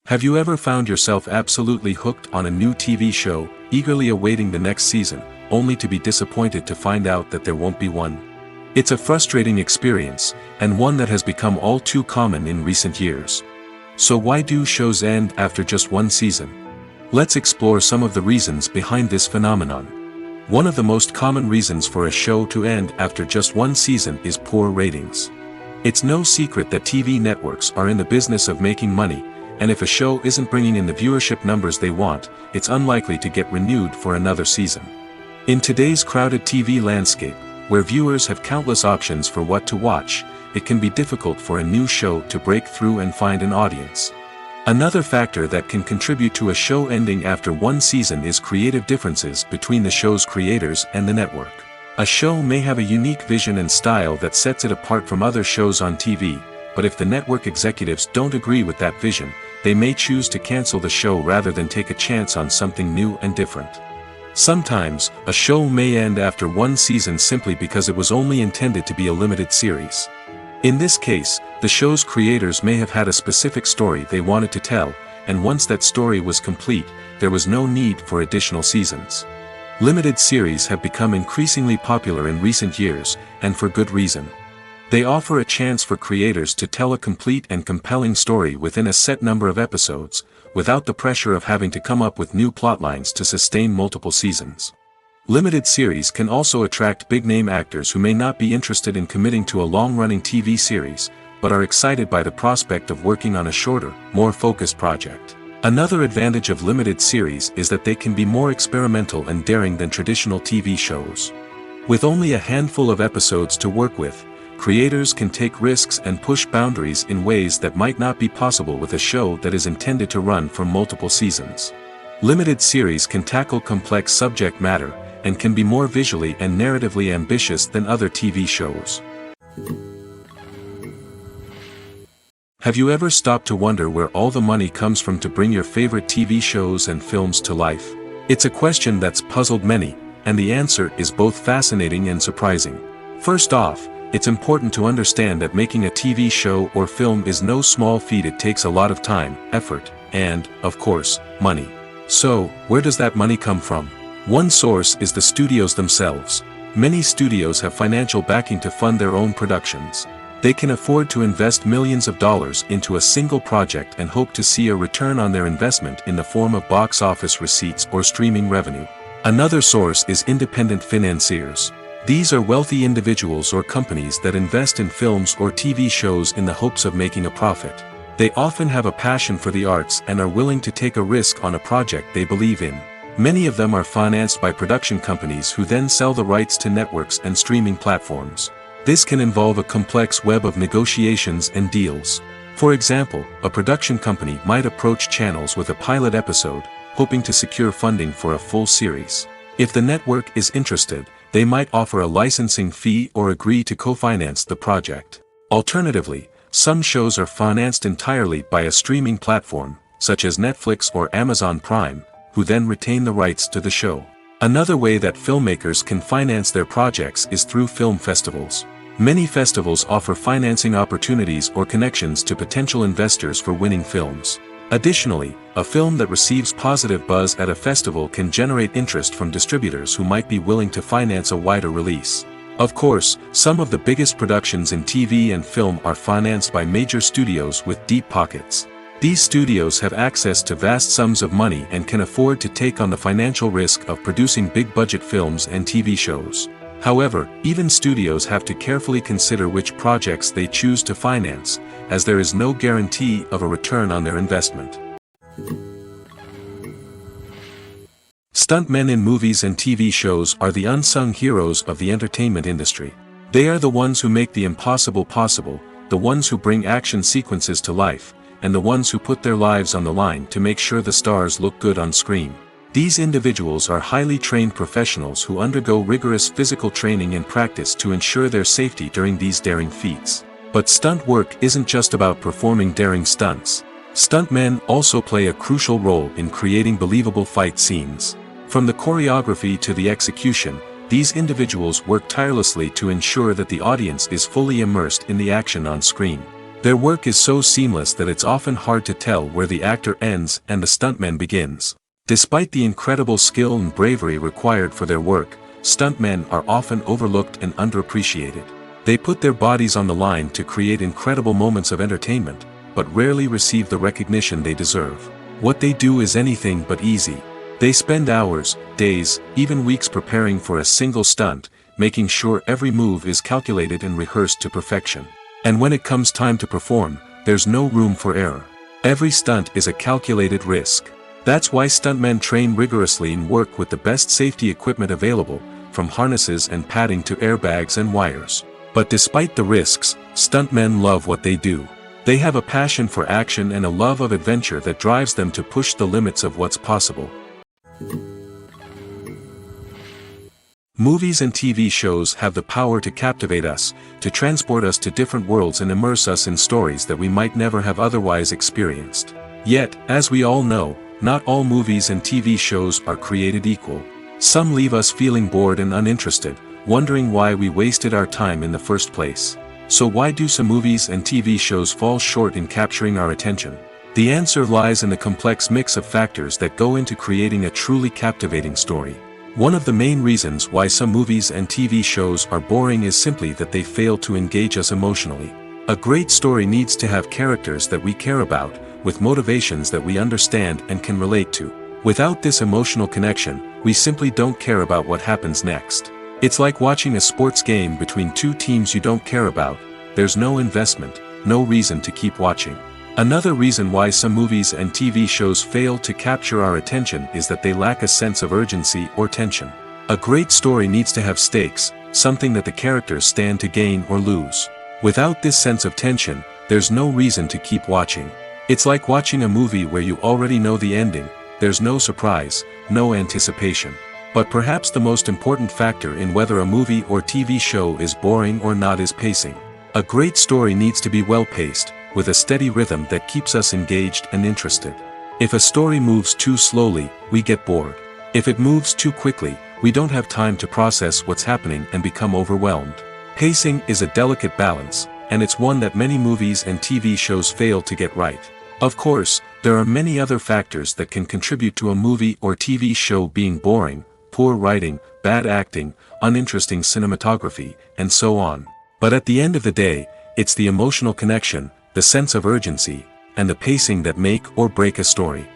Have you ever found yourself absolutely hooked on a new TV show, eagerly awaiting the next season, only to be disappointed to find out that there won't be one? It's a frustrating experience, and one that has become all too common in recent years. So why do shows end after just one season? Let's explore some of the reasons behind this phenomenon. One of the most common reasons for a show to end after just one season is poor ratings. It's no secret that TV networks are in the business of making money, and if a show isn't bringing in the viewership numbers they want, it's unlikely to get renewed for another season. In today's crowded TV landscape, where viewers have countless options for what to watch, it can be difficult for a new show to break through and find an audience. Another factor that can contribute to a show ending after one season is creative differences between the show's creators and the network. A show may have a unique vision and style that sets it apart from other shows on TV, but if the network executives don't agree with that vision, they may choose to cancel the show rather than take a chance on something new and different. Sometimes, a show may end after one season simply because it was only intended to be a limited series. In this case, the show's creators may have had a specific story they wanted to tell, and once that story was complete, there was no need for additional seasons. Limited series have become increasingly popular in recent years, and for good reason. They offer a chance for creators to tell a complete and compelling story within a set number of episodes, without the pressure of having to come up with new plotlines to sustain multiple seasons. Limited series can also attract big-name actors who may not be interested in committing to a long-running TV series, but are excited by the prospect of working on a shorter, more focused project. Another advantage of limited series is that they can be more experimental and daring than traditional TV shows. With only a handful of episodes to work with, creators can take risks and push boundaries in ways that might not be possible with a show that is intended to run for multiple seasons. Limited series can tackle complex subject matter, and can be more visually and narratively ambitious than other TV shows. Have you ever stopped to wonder where all the money comes from to bring your favorite TV shows and films to life? It's a question that's puzzled many, and the answer is both fascinating and surprising. First off, it's important to understand that making a TV show or film is no small feat. It takes a lot of time, effort, and, of course, money. So, where does that money come from? One source is the studios themselves. Many studios have financial backing to fund their own productions. They can afford to invest millions of dollars into a single project and hope to see a return on their investment in the form of box office receipts or streaming revenue. Another source is independent financiers. These are wealthy individuals or companies that invest in films or TV shows in the hopes of making a profit. They often have a passion for the arts and are willing to take a risk on a project they believe in. Many of them are financed by production companies who then sell the rights to networks and streaming platforms. This can involve a complex web of negotiations and deals. For example, a production company might approach channels with a pilot episode, hoping to secure funding for a full series. If the network is interested, they might offer a licensing fee or agree to co-finance the project. Alternatively, some shows are financed entirely by a streaming platform, such as Netflix or Amazon Prime, who then retain the rights to the show. Another way that filmmakers can finance their projects is through film festivals. Many festivals offer financing opportunities or connections to potential investors for winning films. Additionally, a film that receives positive buzz at a festival can generate interest from distributors who might be willing to finance a wider release. Of course, some of the biggest productions in TV and film are financed by major studios with deep pockets. These studios have access to vast sums of money and can afford to take on the financial risk of producing big-budget films and TV shows. However, even studios have to carefully consider which projects they choose to finance, as there is no guarantee of a return on their investment. Stuntmen in movies and TV shows are the unsung heroes of the entertainment industry. They are the ones who make the impossible possible, the ones who bring action sequences to life, and the ones who put their lives on the line to make sure the stars look good on screen. These individuals are highly trained professionals who undergo rigorous physical training and practice to ensure their safety during these daring feats. But stunt work isn't just about performing daring stunts. Stuntmen also play a crucial role in creating believable fight scenes. From the choreography to the execution, these individuals work tirelessly to ensure that the audience is fully immersed in the action on screen. Their work is so seamless that it's often hard to tell where the actor ends and the stuntman begins. Despite the incredible skill and bravery required for their work, stuntmen are often overlooked and underappreciated. They put their bodies on the line to create incredible moments of entertainment, but rarely receive the recognition they deserve. What they do is anything but easy. They spend hours, days, even weeks preparing for a single stunt, making sure every move is calculated and rehearsed to perfection. And when it comes time to perform, there's no room for error. Every stunt is a calculated risk. That's why stuntmen train rigorously and work with the best safety equipment available, from harnesses and padding to airbags and wires. But despite the risks, stuntmen love what they do. They have a passion for action and a love of adventure that drives them to push the limits of what's possible. Movies and TV shows have the power to captivate us, to transport us to different worlds and immerse us in stories that we might never have otherwise experienced. Yet, as we all know, not all movies and TV shows are created equal. Some leave us feeling bored and uninterested, wondering why we wasted our time in the first place. So why do some movies and TV shows fall short in capturing our attention? The answer lies in the complex mix of factors that go into creating a truly captivating story. One of the main reasons why some movies and TV shows are boring is simply that they fail to engage us emotionally. A great story needs to have characters that we care about, with motivations that we understand and can relate to. Without this emotional connection, we simply don't care about what happens next. It's like watching a sports game between two teams you don't care about. There's no investment, no reason to keep watching. Another reason why some movies and TV shows fail to capture our attention is that they lack a sense of urgency or tension. A great story needs to have stakes, something that the characters stand to gain or lose. Without this sense of tension, there's no reason to keep watching. It's like watching a movie where you already know the ending, there's no surprise, no anticipation. But perhaps the most important factor in whether a movie or TV show is boring or not is pacing. A great story needs to be well-paced, with a steady rhythm that keeps us engaged and interested. If a story moves too slowly, we get bored. If it moves too quickly, we don't have time to process what's happening and become overwhelmed. Pacing is a delicate balance, and it's one that many movies and TV shows fail to get right. Of course, there are many other factors that can contribute to a movie or TV show being boring: poor writing, bad acting, uninteresting cinematography, and so on. But at the end of the day, it's the emotional connection, the sense of urgency, and the pacing that make or break a story.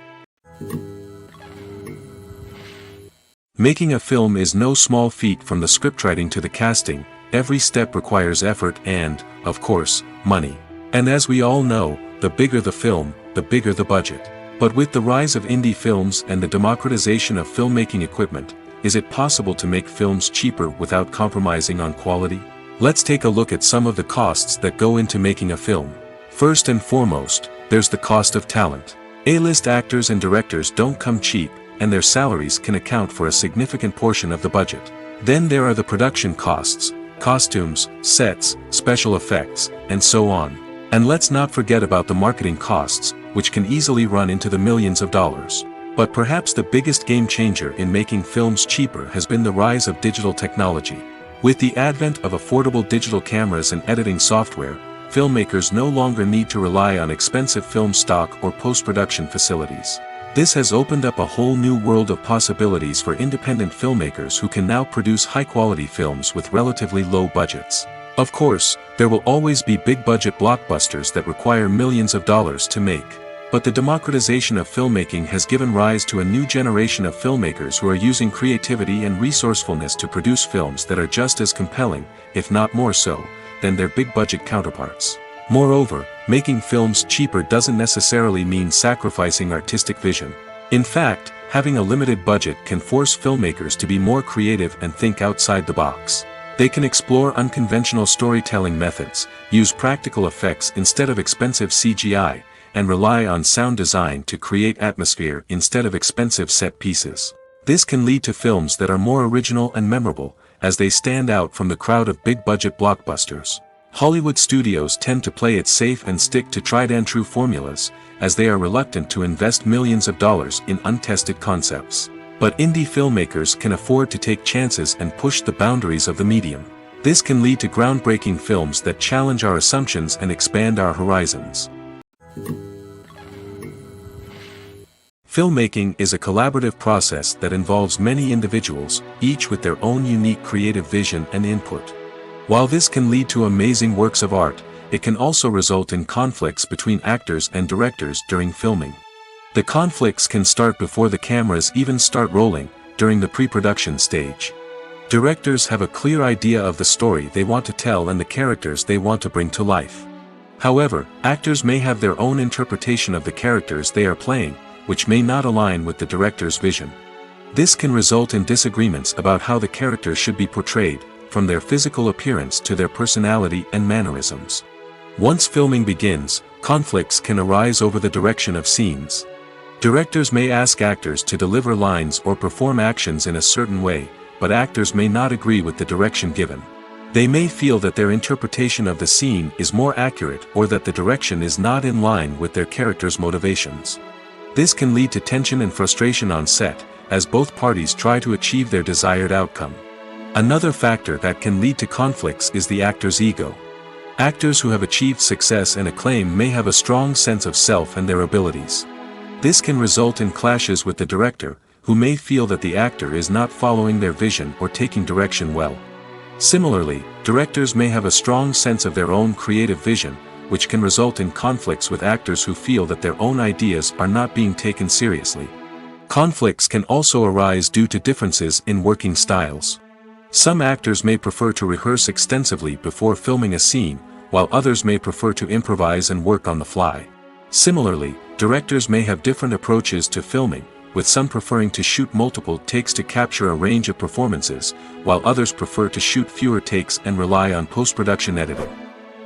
Making a film is no small feat. From the scriptwriting to the casting, every step requires effort and, of course, money. And as we all know, the bigger the film, the bigger the budget. But with the rise of indie films and the democratization of filmmaking equipment, is it possible to make films cheaper without compromising on quality? Let's take a look at some of the costs that go into making a film. First and foremost, there's the cost of talent. A-list actors and directors don't come cheap, and their salaries can account for a significant portion of the budget. Then there are the production costs, costumes, sets, special effects, and so on. And let's not forget about the marketing costs, which can easily run into the millions of dollars. But perhaps the biggest game changer in making films cheaper has been the rise of digital technology. With the advent of affordable digital cameras and editing software, filmmakers no longer need to rely on expensive film stock or post-production facilities. This has opened up a whole new world of possibilities for independent filmmakers who can now produce high-quality films with relatively low budgets. Of course, there will always be big-budget blockbusters that require millions of dollars to make. But the democratization of filmmaking has given rise to a new generation of filmmakers who are using creativity and resourcefulness to produce films that are just as compelling, if not more so, than their big-budget counterparts. Moreover, making films cheaper doesn't necessarily mean sacrificing artistic vision. In fact, having a limited budget can force filmmakers to be more creative and think outside the box. They can explore unconventional storytelling methods, use practical effects instead of expensive CGI, and rely on sound design to create atmosphere instead of expensive set pieces. This can lead to films that are more original and memorable, as they stand out from the crowd of big-budget blockbusters. Hollywood studios tend to play it safe and stick to tried-and-true formulas, as they are reluctant to invest millions of dollars in untested concepts. But indie filmmakers can afford to take chances and push the boundaries of the medium. This can lead to groundbreaking films that challenge our assumptions and expand our horizons. Filmmaking is a collaborative process that involves many individuals, each with their own unique creative vision and input. While this can lead to amazing works of art, it can also result in conflicts between actors and directors during filming. The conflicts can start before the cameras even start rolling, during the pre-production stage. Directors have a clear idea of the story they want to tell and the characters they want to bring to life. However, actors may have their own interpretation of the characters they are playing, which may not align with the director's vision. This can result in disagreements about how the characters should be portrayed, from their physical appearance to their personality and mannerisms. Once filming begins, conflicts can arise over the direction of scenes. Directors may ask actors to deliver lines or perform actions in a certain way, but actors may not agree with the direction given. They may feel that their interpretation of the scene is more accurate or that the direction is not in line with their character's motivations. This can lead to tension and frustration on set, as both parties try to achieve their desired outcome. Another factor that can lead to conflicts is the actor's ego. Actors who have achieved success and acclaim may have a strong sense of self and their abilities. This can result in clashes with the director, who may feel that the actor is not following their vision or taking direction well. Similarly, directors may have a strong sense of their own creative vision, which can result in conflicts with actors who feel that their own ideas are not being taken seriously. Conflicts can also arise due to differences in working styles. Some actors may prefer to rehearse extensively before filming a scene, while others may prefer to improvise and work on the fly. Similarly, directors may have different approaches to filming, with some preferring to shoot multiple takes to capture a range of performances, while others prefer to shoot fewer takes and rely on post-production editing.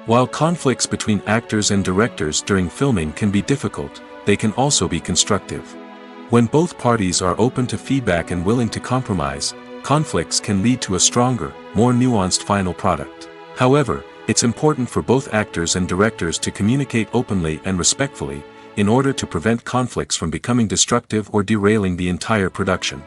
While conflicts between actors and directors during filming can be difficult, they can also be constructive. When both parties are open to feedback and willing to compromise, conflicts can lead to a stronger, more nuanced final product. However, it's important for both actors and directors to communicate openly and respectfully, in order to prevent conflicts from becoming destructive or derailing the entire production.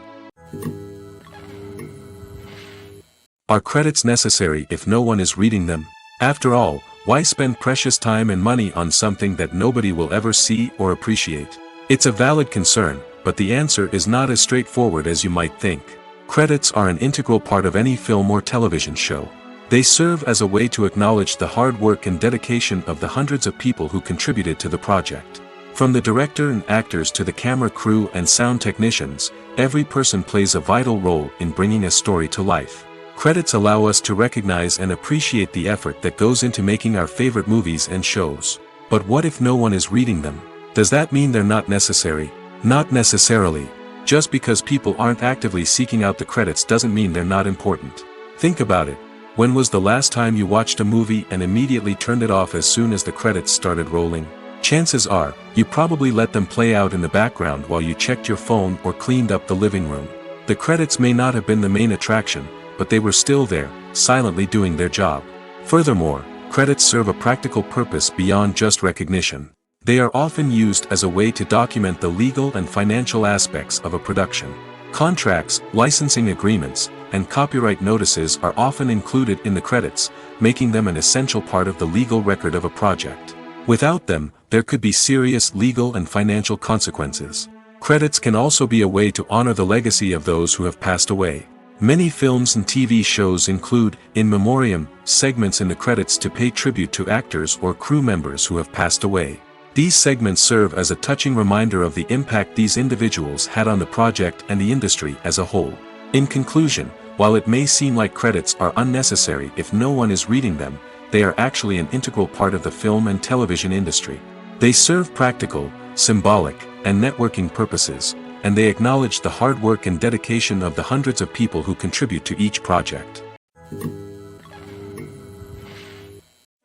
Are credits necessary if no one is reading them? After all, why spend precious time and money on something that nobody will ever see or appreciate? It's a valid concern, but the answer is not as straightforward as you might think. Credits are an integral part of any film or television show. They serve as a way to acknowledge the hard work and dedication of the hundreds of people who contributed to the project. From the director and actors to the camera crew and sound technicians, every person plays a vital role in bringing a story to life. Credits allow us to recognize and appreciate the effort that goes into making our favorite movies and shows. But what if no one is reading them? Does that mean they're not necessary? Not necessarily. Just because people aren't actively seeking out the credits doesn't mean they're not important. Think about it. When was the last time you watched a movie and immediately turned it off as soon as the credits started rolling? Chances are, you probably let them play out in the background while you checked your phone or cleaned up the living room. The credits may not have been the main attraction, but they were still there, silently doing their job. Furthermore, credits serve a practical purpose beyond just recognition. They are often used as a way to document the legal and financial aspects of a production. Contracts, licensing agreements, and copyright notices are often included in the credits, making them an essential part of the legal record of a project. Without them, there could be serious legal and financial consequences. Credits can also be a way to honor the legacy of those who have passed away. Many films and TV shows include, in memoriam, segments in the credits to pay tribute to actors or crew members who have passed away. These segments serve as a touching reminder of the impact these individuals had on the project and the industry as a whole. In conclusion, while it may seem like credits are unnecessary if no one is reading them, they are actually an integral part of the film and television industry. They serve practical, symbolic, and networking purposes, and they acknowledge the hard work and dedication of the hundreds of people who contribute to each project.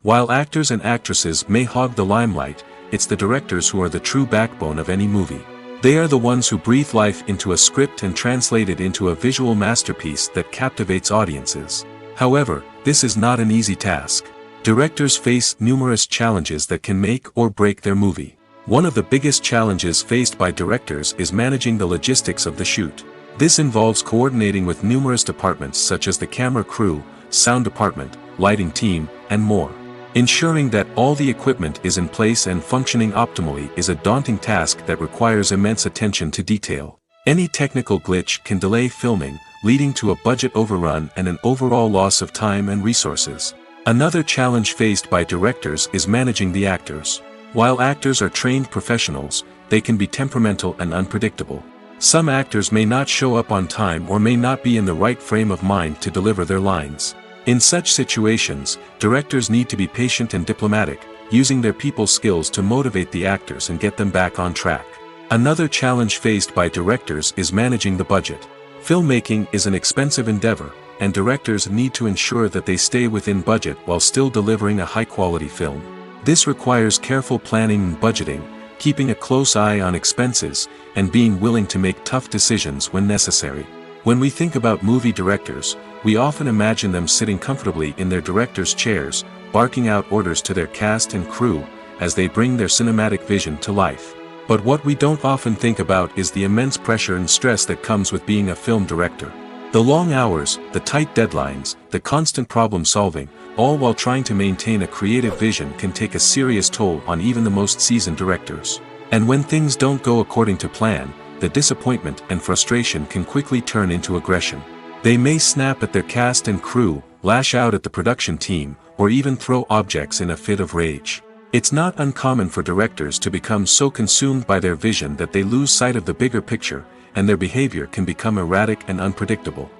While actors and actresses may hog the limelight, it's the directors who are the true backbone of any movie. They are the ones who breathe life into a script and translate it into a visual masterpiece that captivates audiences. However, this is not an easy task. Directors face numerous challenges that can make or break their movie. One of the biggest challenges faced by directors is managing the logistics of the shoot. This involves coordinating with numerous departments such as the camera crew, sound department, lighting team, and more. Ensuring that all the equipment is in place and functioning optimally is a daunting task that requires immense attention to detail. Any technical glitch can delay filming, leading to a budget overrun and an overall loss of time and resources. Another challenge faced by directors is managing the actors. While actors are trained professionals, they can be temperamental and unpredictable. Some actors may not show up on time or may not be in the right frame of mind to deliver their lines. In such situations, directors need to be patient and diplomatic, using their people skills to motivate the actors and get them back on track. Another challenge faced by directors is managing the budget. Filmmaking is an expensive endeavor, and directors need to ensure that they stay within budget while still delivering a high-quality film. This requires careful planning and budgeting, keeping a close eye on expenses, and being willing to make tough decisions when necessary. When we think about movie directors, we often imagine them sitting comfortably in their director's chairs, barking out orders to their cast and crew, as they bring their cinematic vision to life. But what we don't often think about is the immense pressure and stress that comes with being a film director. The long hours, the tight deadlines, the constant problem solving, all while trying to maintain a creative vision can take a serious toll on even the most seasoned directors. And when things don't go according to plan, the disappointment and frustration can quickly turn into aggression. They may snap at their cast and crew, lash out at the production team, or even throw objects in a fit of rage. It's not uncommon for directors to become so consumed by their vision that they lose sight of the bigger picture, and their behavior can become erratic and unpredictable.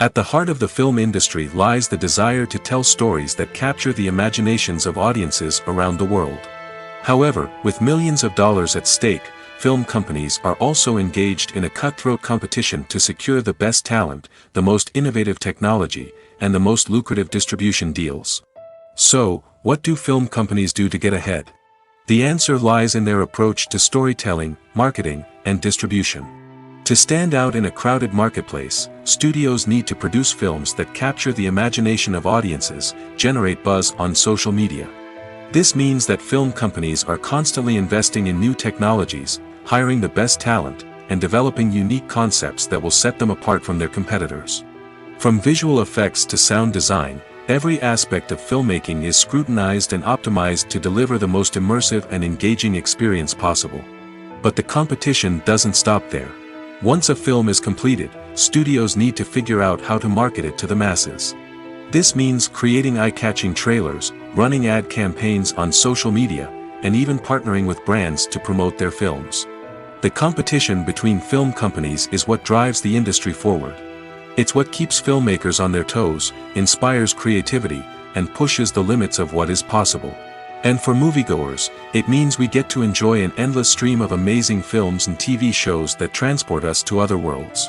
At the heart of the film industry lies the desire to tell stories that capture the imaginations of audiences around the world. However, with millions of dollars at stake, film companies are also engaged in a cutthroat competition to secure the best talent, the most innovative technology, and the most lucrative distribution deals. So, what do film companies do to get ahead? The answer lies in their approach to storytelling, marketing, and distribution. To stand out in a crowded marketplace, studios need to produce films that capture the imagination of audiences, generate buzz on social media. This means that film companies are constantly investing in new technologies, hiring the best talent, and developing unique concepts that will set them apart from their competitors. From visual effects to sound design, every aspect of filmmaking is scrutinized and optimized to deliver the most immersive and engaging experience possible. But the competition doesn't stop there. Once a film is completed, studios need to figure out how to market it to the masses. This means creating eye-catching trailers, running ad campaigns on social media, and even partnering with brands to promote their films. The competition between film companies is what drives the industry forward. It's what keeps filmmakers on their toes, inspires creativity, and pushes the limits of what is possible. And for moviegoers, it means we get to enjoy an endless stream of amazing films and TV shows that transport us to other worlds.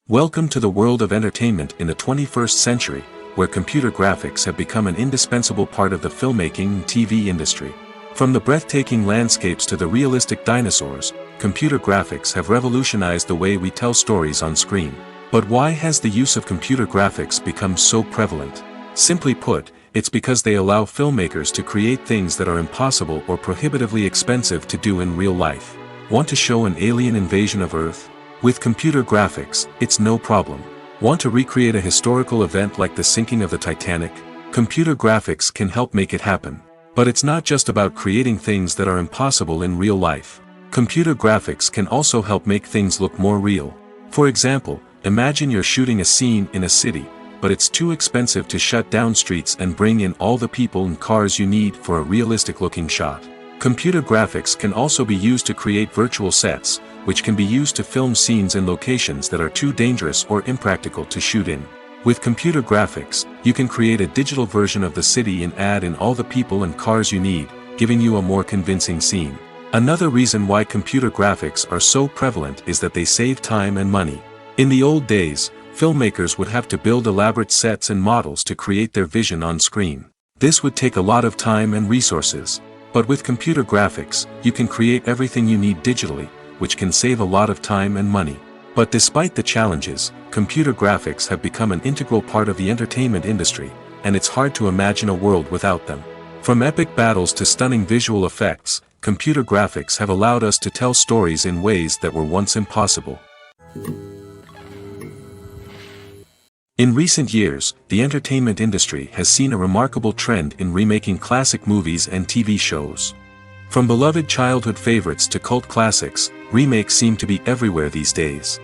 Welcome to the world of entertainment in the 21st century, where computer graphics have become an indispensable part of the filmmaking and TV industry. From the breathtaking landscapes to the realistic dinosaurs, computer graphics have revolutionized the way we tell stories on screen. But why has the use of computer graphics become so prevalent? Simply put, it's because they allow filmmakers to create things that are impossible or prohibitively expensive to do in real life. Want to show an alien invasion of Earth? With computer graphics, it's no problem. Want to recreate a historical event like the sinking of the Titanic? Computer graphics can help make it happen. But it's not just about creating things that are impossible in real life. Computer graphics can also help make things look more real. For example, imagine you're shooting a scene in a city, but it's too expensive to shut down streets and bring in all the people and cars you need for a realistic-looking shot. Computer graphics can also be used to create virtual sets, which can be used to film scenes in locations that are too dangerous or impractical to shoot in. With computer graphics, you can create a digital version of the city and add in all the people and cars you need, giving you a more convincing scene. Another reason why computer graphics are so prevalent is that they save time and money. In the old days, filmmakers would have to build elaborate sets and models to create their vision on screen. This would take a lot of time and resources. But with computer graphics, you can create everything you need digitally, which can save a lot of time and money. But despite the challenges, computer graphics have become an integral part of the entertainment industry, and it's hard to imagine a world without them. From epic battles to stunning visual effects, computer graphics have allowed us to tell stories in ways that were once impossible. In recent years, the entertainment industry has seen a remarkable trend in remaking classic movies and TV shows. From beloved childhood favorites to cult classics, remakes seem to be everywhere these days.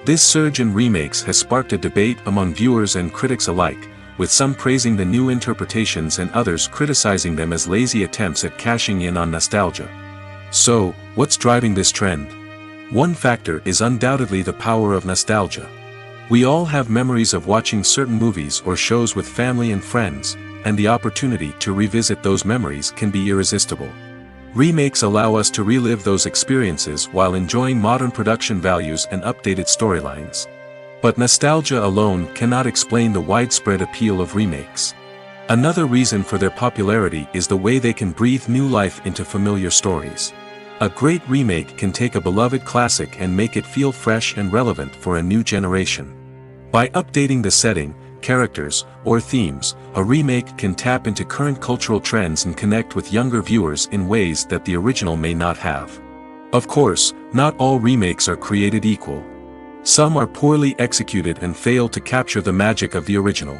This surge in remakes has sparked a debate among viewers and critics alike, with some praising the new interpretations and others criticizing them as lazy attempts at cashing in on nostalgia. So, what's driving this trend? One factor is undoubtedly the power of nostalgia. We all have memories of watching certain movies or shows with family and friends, and the opportunity to revisit those memories can be irresistible. Remakes allow us to relive those experiences while enjoying modern production values and updated storylines. But nostalgia alone cannot explain the widespread appeal of remakes. Another reason for their popularity is the way they can breathe new life into familiar stories. A great remake can take a beloved classic and make it feel fresh and relevant for a new generation. By updating the setting, characters, or themes, a remake can tap into current cultural trends and connect with younger viewers in ways that the original may not have. Of course, not all remakes are created equal. Some are poorly executed and fail to capture the magic of the original.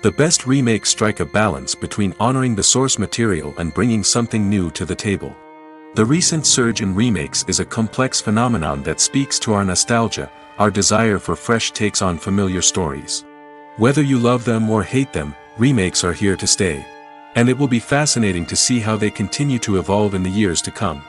The best remakes strike a balance between honoring the source material and bringing something new to the table. The recent surge in remakes is a complex phenomenon that speaks to our nostalgia, our desire for fresh takes on familiar stories. Whether you love them or hate them, remakes are here to stay. And it will be fascinating to see how they continue to evolve in the years to come.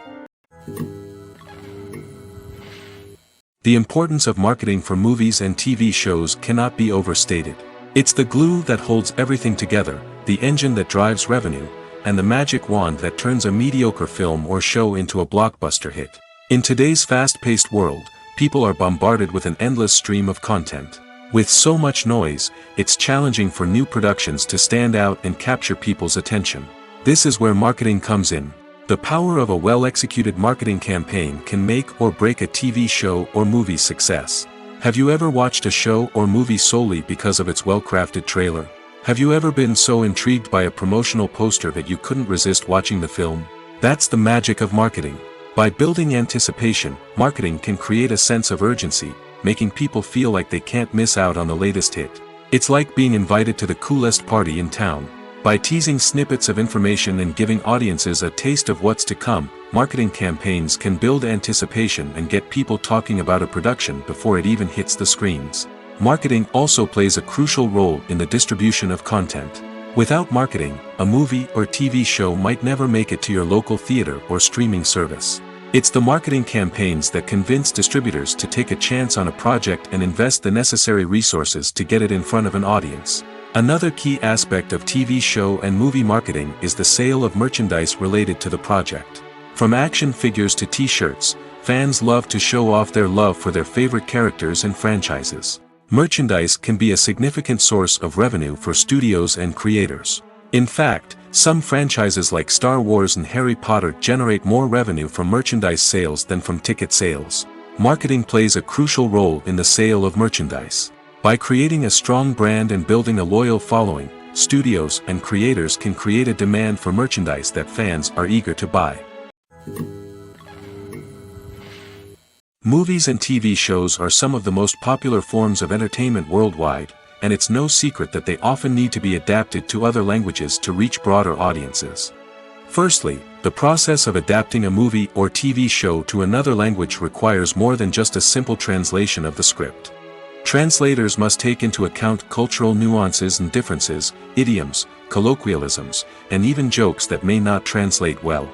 The importance of marketing for movies and TV shows cannot be overstated. It's the glue that holds everything together, the engine that drives revenue, and the magic wand that turns a mediocre film or show into a blockbuster hit. In today's fast-paced world, people are bombarded with an endless stream of content. With so much noise, it's challenging for new productions to stand out and capture people's attention. This is where marketing comes in. The power of a well-executed marketing campaign can make or break a TV show or movie's success. Have you ever watched a show or movie solely because of its well-crafted trailer? Have you ever been so intrigued by a promotional poster that you couldn't resist watching the film? That's the magic of marketing. By building anticipation, marketing can create a sense of urgency, making people feel like they can't miss out on the latest hit. It's like being invited to the coolest party in town. By teasing snippets of information and giving audiences a taste of what's to come, marketing campaigns can build anticipation and get people talking about a production before it even hits the screens. Marketing also plays a crucial role in the distribution of content. Without marketing, a movie or TV show might never make it to your local theater or streaming service. It's the marketing campaigns that convince distributors to take a chance on a project and invest the necessary resources to get it in front of an audience. Another key aspect of TV show and movie marketing is the sale of merchandise related to the project. From action figures to t-shirts, fans love to show off their love for their favorite characters and franchises. Merchandise can be a significant source of revenue for studios and creators. In fact, some franchises like Star Wars and Harry Potter generate more revenue from merchandise sales than from ticket sales. Marketing plays a crucial role in the sale of merchandise. By creating a strong brand and building a loyal following, studios and creators can create a demand for merchandise that fans are eager to buy. Movies and TV shows are some of the most popular forms of entertainment worldwide, and it's no secret that they often need to be adapted to other languages to reach broader audiences. Firstly, the process of adapting a movie or TV show to another language requires more than just a simple translation of the script. Translators must take into account cultural nuances and differences, idioms, colloquialisms, and even jokes that may not translate well.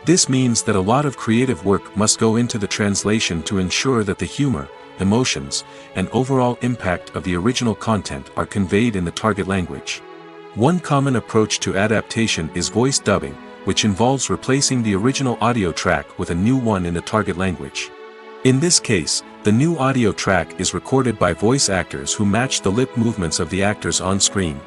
This means that a lot of creative work must go into the translation to ensure that the humor, emotions, and overall impact of the original content are conveyed in the target language. One common approach to adaptation is voice dubbing, which involves replacing the original audio track with a new one in the target language. In this case, the new audio track is recorded by voice actors who match the lip movements of the actors on screen.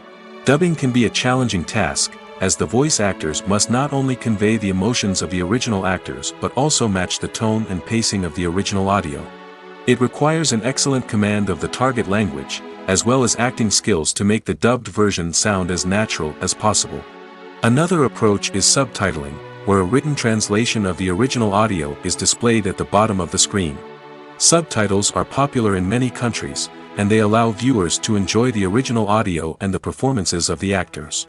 Dubbing can be a challenging task, as the voice actors must not only convey the emotions of the original actors but also match the tone and pacing of the original audio. It requires an excellent command of the target language, as well as acting skills to make the dubbed version sound as natural as possible. Another approach is subtitling, where a written translation of the original audio is displayed at the bottom of the screen. Subtitles are popular in many countries, and they allow viewers to enjoy the original audio and the performances of the actors.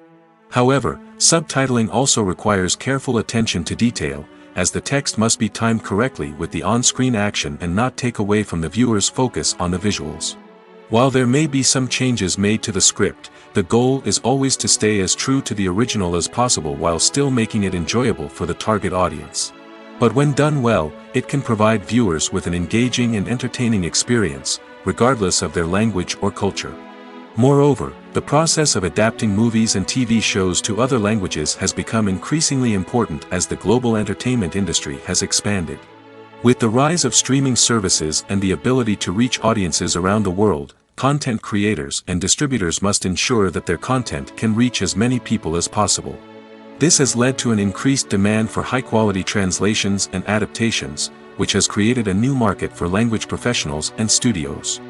However, subtitling also requires careful attention to detail, as the text must be timed correctly with the on-screen action and not take away from the viewer's focus on the visuals. While there may be some changes made to the script, the goal is always to stay as true to the original as possible while still making it enjoyable for the target audience. But when done well, it can provide viewers with an engaging and entertaining experience, regardless of their language or culture. Moreover, the process of adapting movies and TV shows to other languages has become increasingly important as the global entertainment industry has expanded. With the rise of streaming services and the ability to reach audiences around the world, content creators and distributors must ensure that their content can reach as many people as possible. This has led to an increased demand for high-quality translations and adaptations, which has created a new market for language professionals and studios.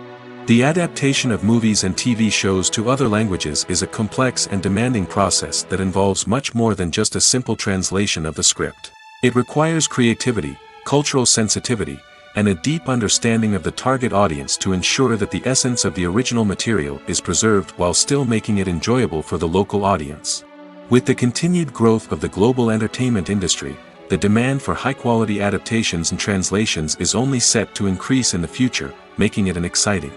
The adaptation of movies and TV shows to other languages is a complex and demanding process that involves much more than just a simple translation of the script. It requires creativity, cultural sensitivity, and a deep understanding of the target audience to ensure that the essence of the original material is preserved while still making it enjoyable for the local audience. With the continued growth of the global entertainment industry, the demand for high-quality adaptations and translations is only set to increase in the future, making it an exciting.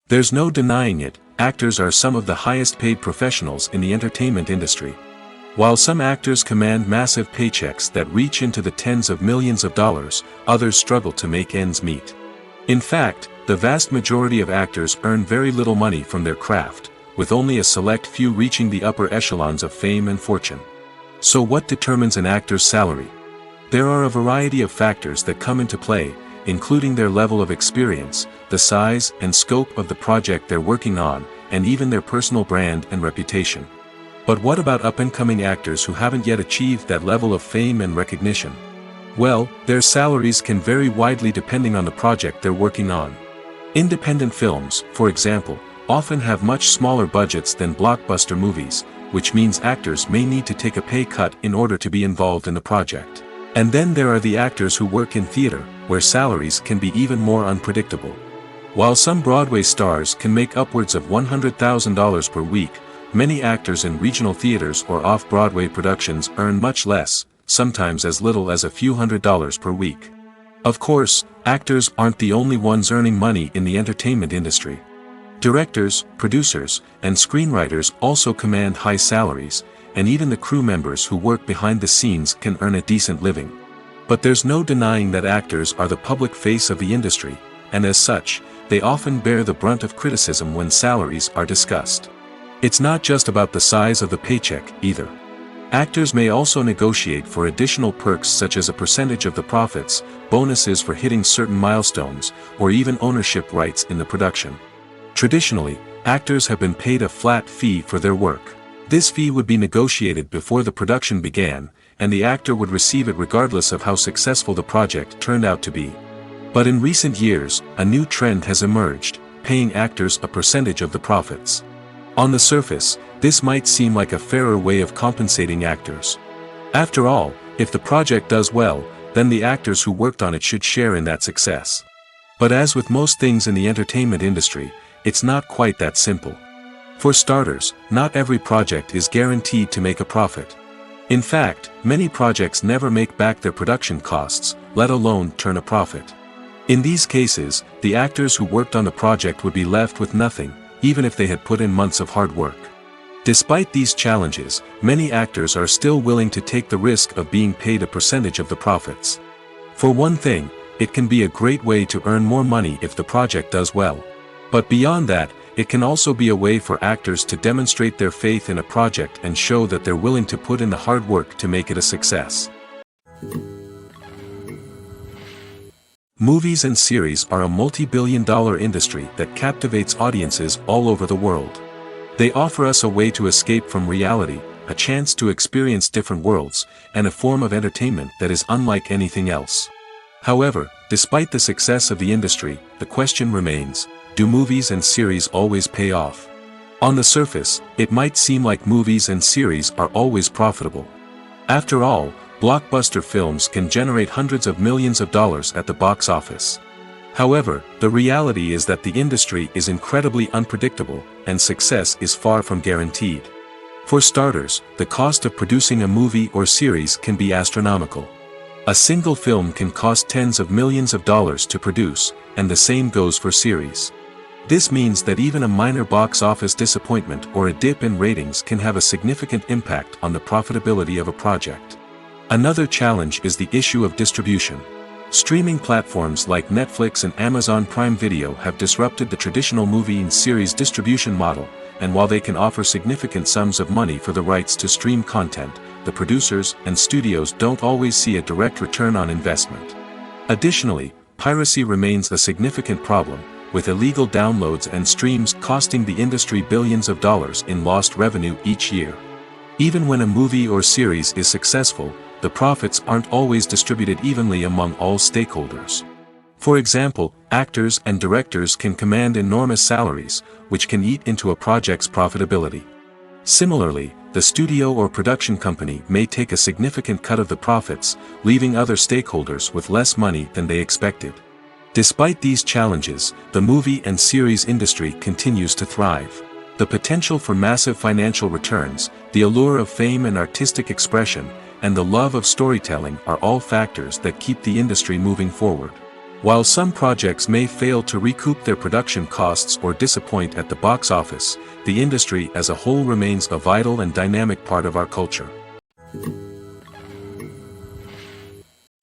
There's no denying it, actors are some of the highest-paid professionals in the entertainment industry. While some actors command massive paychecks that reach into the tens of millions of dollars, others struggle to make ends meet. In fact, the vast majority of actors earn very little money from their craft, with only a select few reaching the upper echelons of fame and fortune. So what determines an actor's salary? There are a variety of factors that come into play, including their level of experience, the size and scope of the project they're working on, and even their personal brand and reputation. But what about up-and-coming actors who haven't yet achieved that level of fame and recognition? Well, their salaries can vary widely depending on the project they're working on. Independent films, for example, often have much smaller budgets than blockbuster movies, which means actors may need to take a pay cut in order to be involved in the project. And then there are the actors who work in theater, where salaries can be even more unpredictable. While some Broadway stars can make upwards of $100,000 per week, many actors in regional theaters or off-Broadway productions earn much less, sometimes as little as a few $100s per week. Of course, actors aren't the only ones earning money in the entertainment industry. Directors, producers, and screenwriters also command high salaries, and even the crew members who work behind the scenes can earn a decent living. But there's no denying that actors are the public face of the industry, and as such, they often bear the brunt of criticism when salaries are discussed. It's not just about the size of the paycheck, either. Actors may also negotiate for additional perks such as a percentage of the profits, bonuses for hitting certain milestones, or even ownership rights in the production. Traditionally, actors have been paid a flat fee for their work. This fee would be negotiated before the production began, and the actor would receive it regardless of how successful the project turned out to be. But in recent years, a new trend has emerged, paying actors a percentage of the profits. On the surface, this might seem like a fairer way of compensating actors. After all, if the project does well, then the actors who worked on it should share in that success. But as with most things in the entertainment industry, it's not quite that simple. For starters, not every project is guaranteed to make a profit. In fact, many projects never make back their production costs, let alone turn a profit. In these cases, the actors who worked on the project would be left with nothing, even if they had put in months of hard work. Despite these challenges, many actors are still willing to take the risk of being paid a percentage of the profits. For one thing, it can be a great way to earn more money if the project does well. But beyond that, it can also be a way for actors to demonstrate their faith in a project and show that they're willing to put in the hard work to make it a success. Movies and series are a multi-billion-dollar industry that captivates audiences all over the world. They offer us a way to escape from reality, a chance to experience different worlds, and a form of entertainment that is unlike anything else. However, despite the success of the industry, the question remains, do movies and series always pay off? On the surface, it might seem like movies and series are always profitable. After all, blockbuster films can generate hundreds of millions of dollars at the box office. However, the reality is that the industry is incredibly unpredictable, and success is far from guaranteed. For starters, the cost of producing a movie or series can be astronomical. A single film can cost tens of millions of dollars to produce, and the same goes for series. This means that even a minor box office disappointment or a dip in ratings can have a significant impact on the profitability of a project. Another challenge is the issue of distribution. Streaming platforms like Netflix and Amazon Prime Video have disrupted the traditional movie and series distribution model, and while they can offer significant sums of money for the rights to stream content, the producers and studios don't always see a direct return on investment. Additionally, piracy remains a significant problem, with illegal downloads and streams costing the industry billions of dollars in lost revenue each year. Even when a movie or series is successful, the profits aren't always distributed evenly among all stakeholders. For example, actors and directors can command enormous salaries, which can eat into a project's profitability. Similarly, the studio or production company may take a significant cut of the profits, leaving other stakeholders with less money than they expected. Despite these challenges, the movie and series industry continues to thrive. The potential for massive financial returns, the allure of fame and artistic expression, and the love of storytelling are all factors that keep the industry moving forward. While some projects may fail to recoup their production costs or disappoint at the box office, the industry as a whole remains a vital and dynamic part of our culture.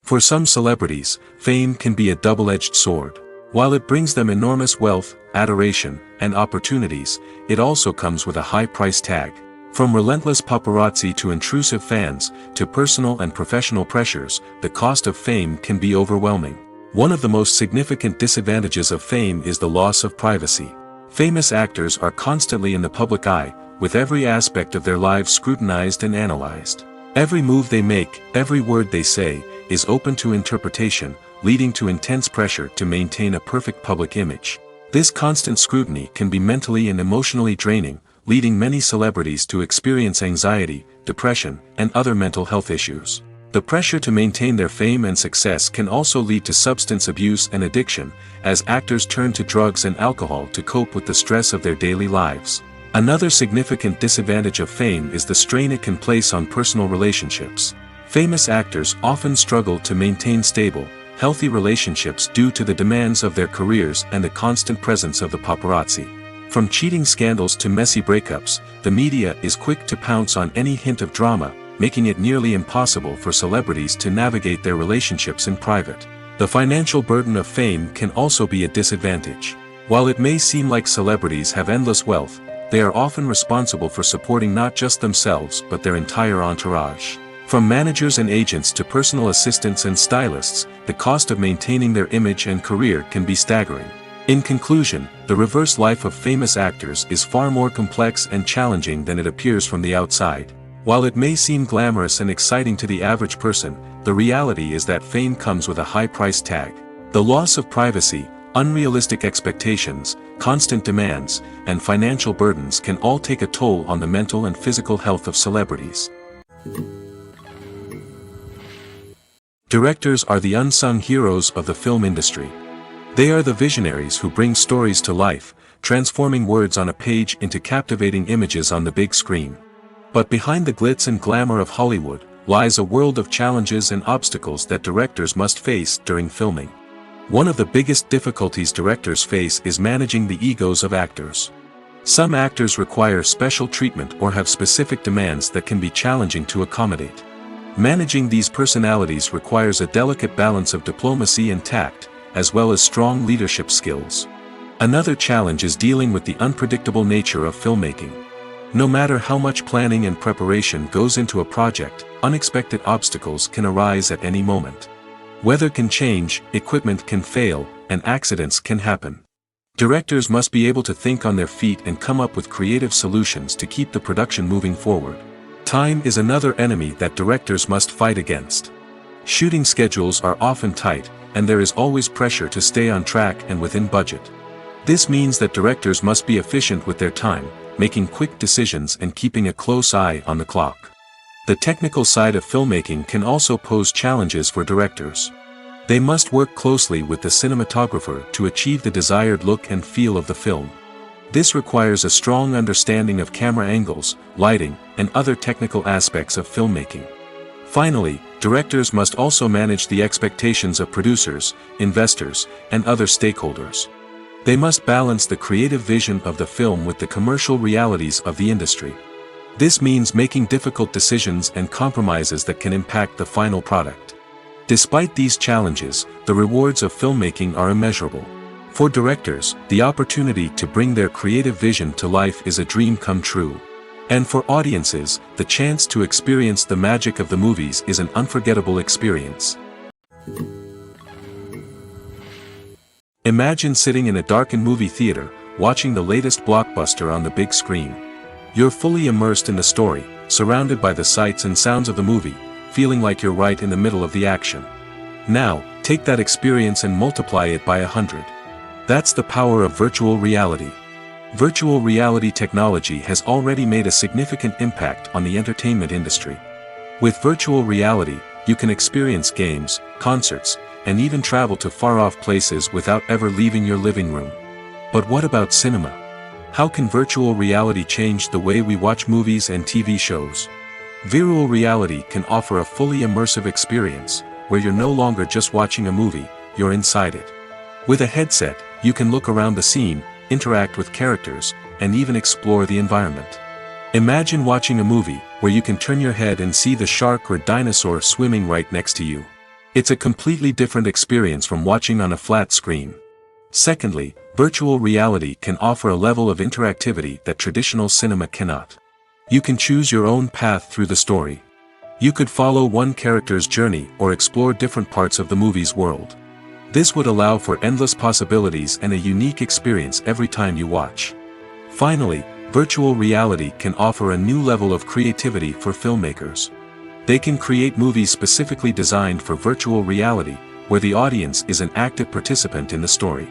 For some celebrities, fame can be a double-edged sword. While it brings them enormous wealth, adoration, and opportunities, it also comes with a high price tag. From relentless paparazzi to intrusive fans, to personal and professional pressures, the cost of fame can be overwhelming. One of the most significant disadvantages of fame is the loss of privacy. Famous actors are constantly in the public eye, with every aspect of their lives scrutinized and analyzed. Every move they make, every word they say, is open to interpretation, leading to intense pressure to maintain a perfect public image. This constant scrutiny can be mentally and emotionally draining, leading many celebrities to experience anxiety, depression, and other mental health issues. The pressure to maintain their fame and success can also lead to substance abuse and addiction, as actors turn to drugs and alcohol to cope with the stress of their daily lives. Another significant disadvantage of fame is the strain it can place on personal relationships. Famous actors often struggle to maintain stable, healthy relationships due to the demands of their careers and the constant presence of the paparazzi. From cheating scandals to messy breakups, the media is quick to pounce on any hint of drama, making it nearly impossible for celebrities to navigate their relationships in private. The financial burden of fame can also be a disadvantage. While it may seem like celebrities have endless wealth, they are often responsible for supporting not just themselves but their entire entourage. From managers and agents to personal assistants and stylists, the cost of maintaining their image and career can be staggering. In conclusion, the reverse life of famous actors is far more complex and challenging than it appears from the outside. While it may seem glamorous and exciting to the average person, the reality is that fame comes with a high price tag. The loss of privacy, unrealistic expectations, constant demands, and financial burdens can all take a toll on the mental and physical health of celebrities. Directors are the unsung heroes of the film industry. They are the visionaries who bring stories to life, transforming words on a page into captivating images on the big screen. But behind the glitz and glamour of Hollywood, lies a world of challenges and obstacles that directors must face during filming. One of the biggest difficulties directors face is managing the egos of actors. Some actors require special treatment or have specific demands that can be challenging to accommodate. Managing these personalities requires a delicate balance of diplomacy and tact, as well as strong leadership skills. Another challenge is dealing with the unpredictable nature of filmmaking. No matter how much planning and preparation goes into a project, unexpected obstacles can arise at any moment. Weather can change, equipment can fail, and accidents can happen. Directors must be able to think on their feet and come up with creative solutions to keep the production moving forward. Time is another enemy that directors must fight against. Shooting schedules are often tight, and there is always pressure to stay on track and within budget. This means that directors must be efficient with their time, making quick decisions and keeping a close eye on the clock. The technical side of filmmaking can also pose challenges for directors. They must work closely with the cinematographer to achieve the desired look and feel of the film. This requires a strong understanding of camera angles, lighting, and other technical aspects of filmmaking. Finally, directors must also manage the expectations of producers, investors, and other stakeholders. They must balance the creative vision of the film with the commercial realities of the industry. This means making difficult decisions and compromises that can impact the final product. Despite these challenges, the rewards of filmmaking are immeasurable. For directors, the opportunity to bring their creative vision to life is a dream come true. And for audiences, the chance to experience the magic of the movies is an unforgettable experience. Imagine sitting in a darkened movie theater, watching the latest blockbuster on the big screen. You're fully immersed in the story, surrounded by the sights and sounds of the movie, feeling like you're right in the middle of the action. Now, take that experience and multiply it by 100. That's the power of virtual reality. Virtual reality technology has already made a significant impact on the entertainment industry. With virtual reality, you can experience games, concerts, and even travel to far-off places without ever leaving your living room. But what about cinema? How can virtual reality change the way we watch movies and TV shows? Virtual reality can offer a fully immersive experience, where you're no longer just watching a movie, you're inside it. With a headset, you can look around the scene, interact with characters, and even explore the environment. Imagine watching a movie where you can turn your head and see the shark or dinosaur swimming right next to you. It's a completely different experience from watching on a flat screen. Secondly, virtual reality can offer a level of interactivity that traditional cinema cannot. You can choose your own path through the story. You could follow one character's journey or explore different parts of the movie's world. This would allow for endless possibilities and a unique experience every time you watch. Finally, virtual reality can offer a new level of creativity for filmmakers. They can create movies specifically designed for virtual reality, where the audience is an active participant in the story.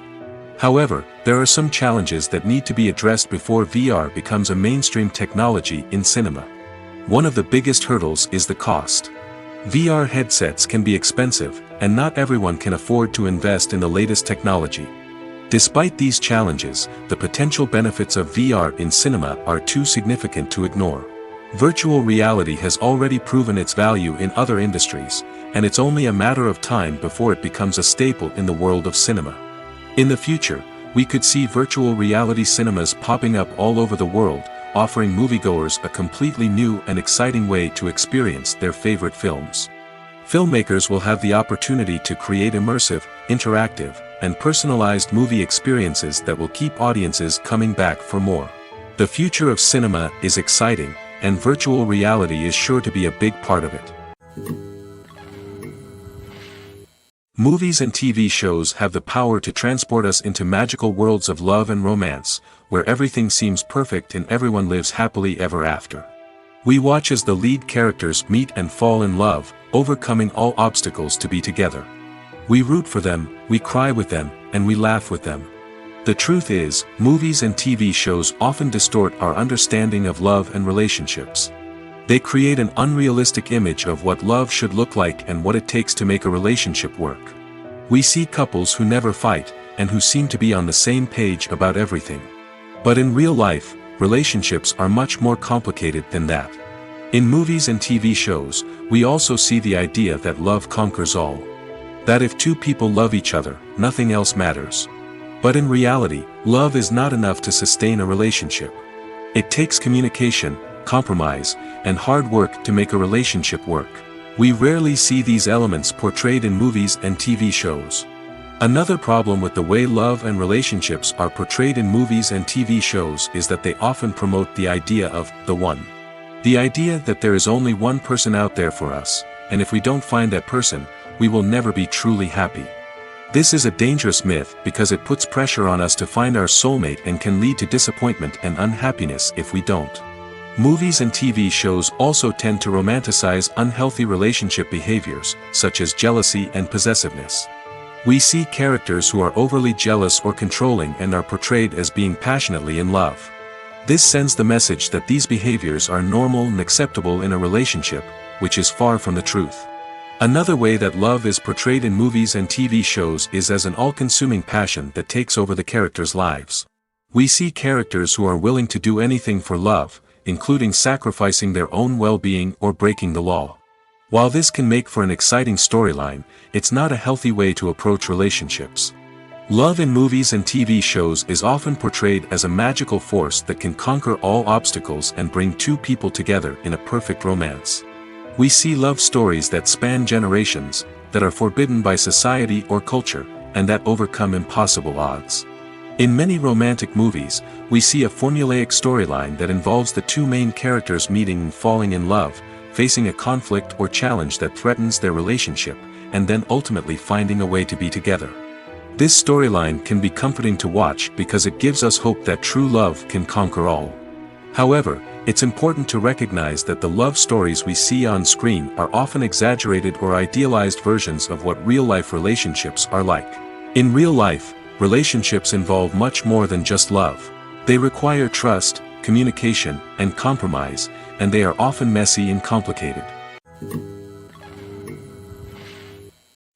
However, there are some challenges that need to be addressed before VR becomes a mainstream technology in cinema. One of the biggest hurdles is the cost. VR headsets can be expensive, and not everyone can afford to invest in the latest technology. Despite these challenges, the potential benefits of VR in cinema are too significant to ignore. Virtual reality has already proven its value in other industries, and it's only a matter of time before it becomes a staple in the world of cinema. In the future, we could see virtual reality cinemas popping up all over the world, offering moviegoers a completely new and exciting way to experience their favorite films. Filmmakers will have the opportunity to create immersive, interactive, and personalized movie experiences that will keep audiences coming back for more. The future of cinema is exciting, and virtual reality is sure to be a big part of it. Movies and TV shows have the power to transport us into magical worlds of love and romance, where everything seems perfect and everyone lives happily ever after. We watch as the lead characters meet and fall in love, overcoming all obstacles to be together. We root for them, we cry with them, and we laugh with them. The truth is, movies and TV shows often distort our understanding of love and relationships. They create an unrealistic image of what love should look like and what it takes to make a relationship work. We see couples who never fight, and who seem to be on the same page about everything. But in real life, relationships are much more complicated than that. In movies and TV shows, we also see the idea that love conquers all. That if two people love each other, nothing else matters. But in reality, love is not enough to sustain a relationship. It takes communication, compromise, and hard work to make a relationship work. We rarely see these elements portrayed in movies and TV shows. Another problem with the way love and relationships are portrayed in movies and TV shows is that they often promote the idea of the one. The idea that there is only one person out there for us, and if we don't find that person, we will never be truly happy. This is a dangerous myth because it puts pressure on us to find our soulmate and can lead to disappointment and unhappiness if we don't. Movies and TV shows also tend to romanticize unhealthy relationship behaviors, such as jealousy and possessiveness. We see characters who are overly jealous or controlling and are portrayed as being passionately in love. This sends the message that these behaviors are normal and acceptable in a relationship, which is far from the truth. Another way that love is portrayed in movies and TV shows is as an all-consuming passion that takes over the characters' lives. We see characters who are willing to do anything for love, including sacrificing their own well-being or breaking the law. While this can make for an exciting storyline, it's not a healthy way to approach relationships. Love in movies and TV shows is often portrayed as a magical force that can conquer all obstacles and bring two people together in a perfect romance. We see love stories that span generations, that are forbidden by society or culture, and that overcome impossible odds. In many romantic movies, we see a formulaic storyline that involves the two main characters meeting and falling in love, facing a conflict or challenge that threatens their relationship, and then ultimately finding a way to be together. This storyline can be comforting to watch because it gives us hope that true love can conquer all. However, it's important to recognize that the love stories we see on screen are often exaggerated or idealized versions of what real-life relationships are like. In real life, relationships involve much more than just love. They require trust, communication, and compromise, and they are often messy and complicated.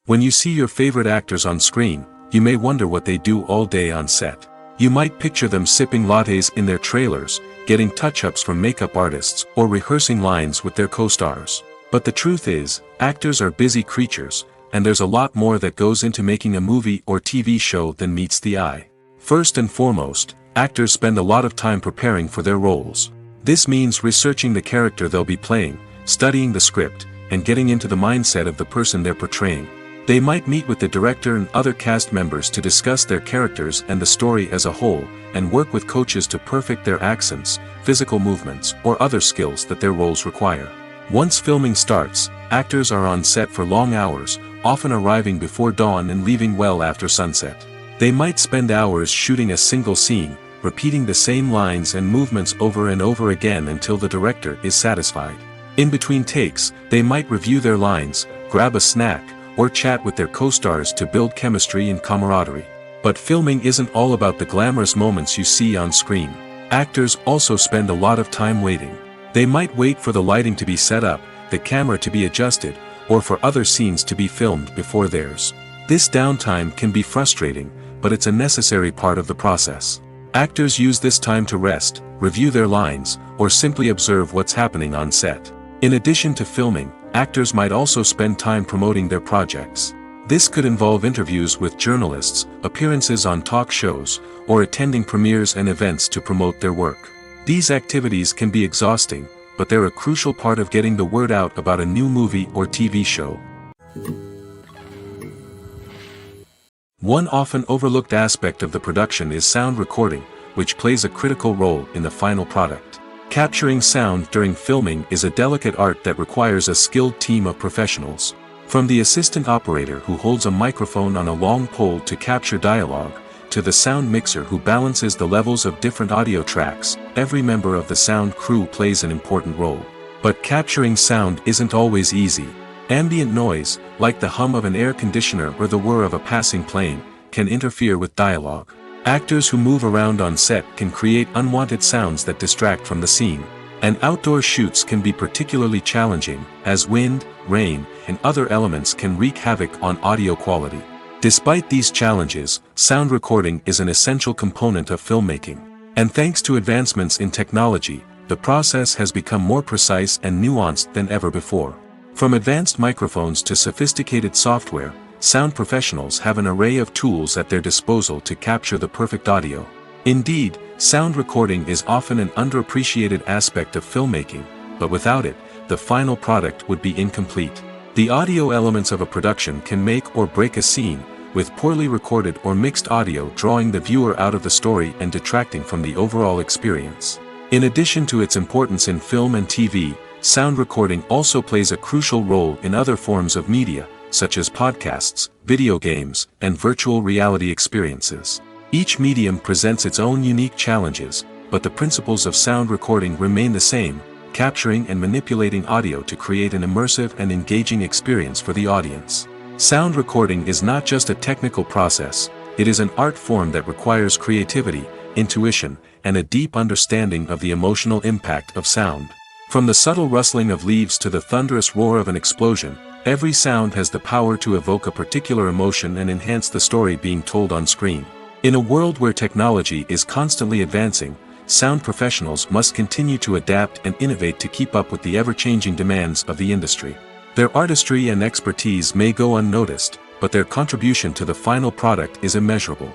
When you see your favorite actors on screen, you may wonder what they do all day on set. You might picture them sipping lattes in their trailers, getting touch-ups from makeup artists, or rehearsing lines with their co-stars. But the truth is, actors are busy creatures, and there's a lot more that goes into making a movie or TV show than meets the eye. First and foremost, actors spend a lot of time preparing for their roles. This means researching the character they'll be playing, studying the script, and getting into the mindset of the person they're portraying. They might meet with the director and other cast members to discuss their characters and the story as a whole, and work with coaches to perfect their accents, physical movements, or other skills that their roles require. Once filming starts, actors are on set for long hours, often arriving before dawn and leaving well after sunset. They might spend hours shooting a single scene, repeating the same lines and movements over and over again until the director is satisfied. In between takes, they might review their lines, grab a snack, or chat with their co-stars to build chemistry and camaraderie. But filming isn't all about the glamorous moments you see on screen. Actors also spend a lot of time waiting. They might wait for the lighting to be set up, the camera to be adjusted, or for other scenes to be filmed before theirs. This downtime can be frustrating, but it's a necessary part of the process. Actors use this time to rest, review their lines, or simply observe what's happening on set. In addition to filming, actors might also spend time promoting their projects. This could involve interviews with journalists, appearances on talk shows, or attending premieres and events to promote their work. These activities can be exhausting, but they're a crucial part of getting the word out about a new movie or TV show. One often overlooked aspect of the production is sound recording, which plays a critical role in the final product. Capturing sound during filming is a delicate art that requires a skilled team of professionals. From the assistant operator who holds a microphone on a long pole to capture dialogue, to the sound mixer who balances the levels of different audio tracks, every member of the sound crew plays an important role. But capturing sound isn't always easy. Ambient noise, like the hum of an air conditioner or the whir of a passing plane, can interfere with dialogue. Actors who move around on set can create unwanted sounds that distract from the scene. And outdoor shoots can be particularly challenging, as wind, rain, and other elements can wreak havoc on audio quality. Despite these challenges, sound recording is an essential component of filmmaking. And thanks to advancements in technology, the process has become more precise and nuanced than ever before. From advanced microphones to sophisticated software, sound professionals have an array of tools at their disposal to capture the perfect audio. Indeed, sound recording is often an underappreciated aspect of filmmaking, but without it, the final product would be incomplete. The audio elements of a production can make or break a scene, with poorly recorded or mixed audio drawing the viewer out of the story and detracting from the overall experience. In addition to its importance in film and TV, sound recording also plays a crucial role in other forms of media, such as podcasts, video games, and virtual reality experiences. Each medium presents its own unique challenges, but the principles of sound recording remain the same, capturing and manipulating audio to create an immersive and engaging experience for the audience. Sound recording is not just a technical process, it is an art form that requires creativity, intuition, and a deep understanding of the emotional impact of sound. From the subtle rustling of leaves to the thunderous roar of an explosion, every sound has the power to evoke a particular emotion and enhance the story being told on screen. In a world where technology is constantly advancing, sound professionals must continue to adapt and innovate to keep up with the ever-changing demands of the industry. Their artistry and expertise may go unnoticed, but their contribution to the final product is immeasurable.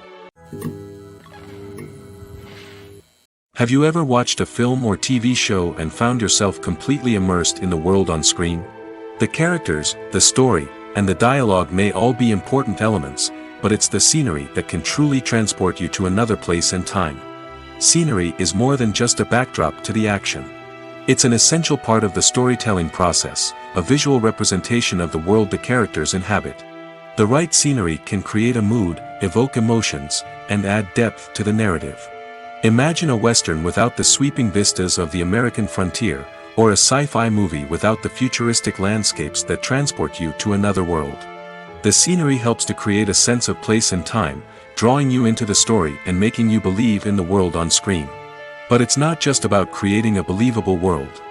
Have you ever watched a film or TV show and found yourself completely immersed in the world on screen? The characters, the story, and the dialogue may all be important elements, but it's the scenery that can truly transport you to another place and time. Scenery is more than just a backdrop to the action. It's an essential part of the storytelling process, a visual representation of the world the characters inhabit. The right scenery can create a mood, evoke emotions, and add depth to the narrative. Imagine a Western without the sweeping vistas of the American frontier, or a sci-fi movie without the futuristic landscapes that transport you to another world. The scenery helps to create a sense of place and time, drawing you into the story and making you believe in the world on screen. But it's not just about creating a believable world.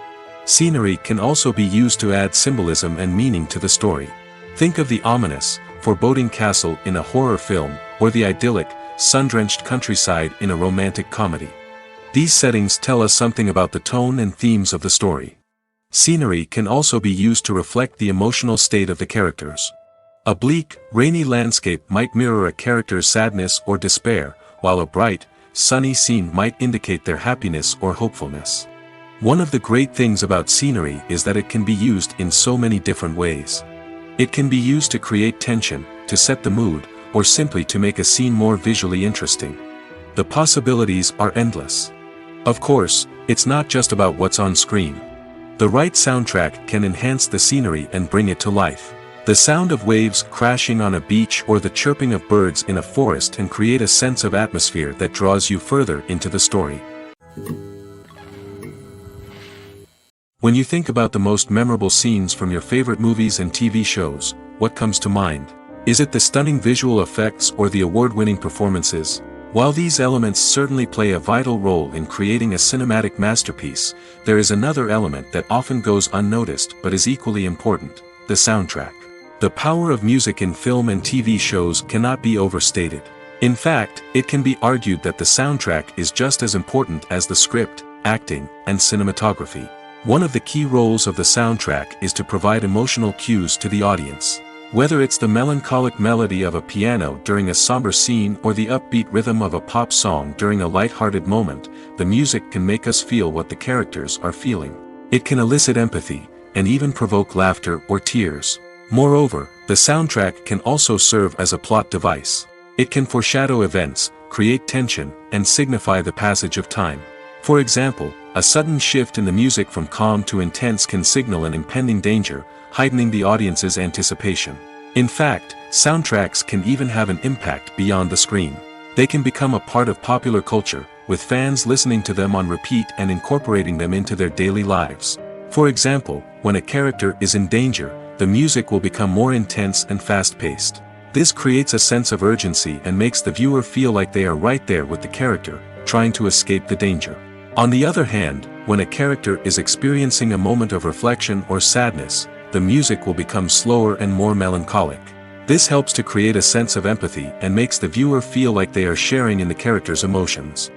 Scenery can also be used to add symbolism and meaning to the story. Think of the ominous, foreboding castle in a horror film, or the idyllic, sun-drenched countryside in a romantic comedy. These settings tell us something about the tone and themes of the story. Scenery can also be used to reflect the emotional state of the characters. A bleak, rainy landscape might mirror a character's sadness or despair, while a bright, sunny scene might indicate their happiness or hopefulness. One of the great things about scenery is that it can be used in so many different ways. It can be used to create tension, to set the mood, or simply to make a scene more visually interesting. The possibilities are endless. Of course, it's not just about what's on screen. The right soundtrack can enhance the scenery and bring it to life. The sound of waves crashing on a beach or the chirping of birds in a forest can create a sense of atmosphere that draws you further into the story. When you think about the most memorable scenes from your favorite movies and TV shows, what comes to mind? Is it the stunning visual effects or the award-winning performances? While these elements certainly play a vital role in creating a cinematic masterpiece, there is another element that often goes unnoticed but is equally important: the soundtrack. The power of music in film and TV shows cannot be overstated. In fact, it can be argued that the soundtrack is just as important as the script, acting, and cinematography. One of the key roles of the soundtrack is to provide emotional cues to the audience. Whether it's the melancholic melody of a piano during a somber scene or the upbeat rhythm of a pop song during a light-hearted moment, the music can make us feel what the characters are feeling. It can elicit empathy, and even provoke laughter or tears. Moreover, the soundtrack can also serve as a plot device. It can foreshadow events, create tension, and signify the passage of time. For example, a sudden shift in the music from calm to intense can signal an impending danger, heightening the audience's anticipation. In fact, soundtracks can even have an impact beyond the screen. They can become a part of popular culture, with fans listening to them on repeat and incorporating them into their daily lives. For example, when a character is in danger, the music will become more intense and fast-paced. This creates a sense of urgency and makes the viewer feel like they are right there with the character, trying to escape the danger. On the other hand, when a character is experiencing a moment of reflection or sadness, the music will become slower and more melancholic. This helps to create a sense of empathy and makes the viewer feel like they are sharing in the character's emotions.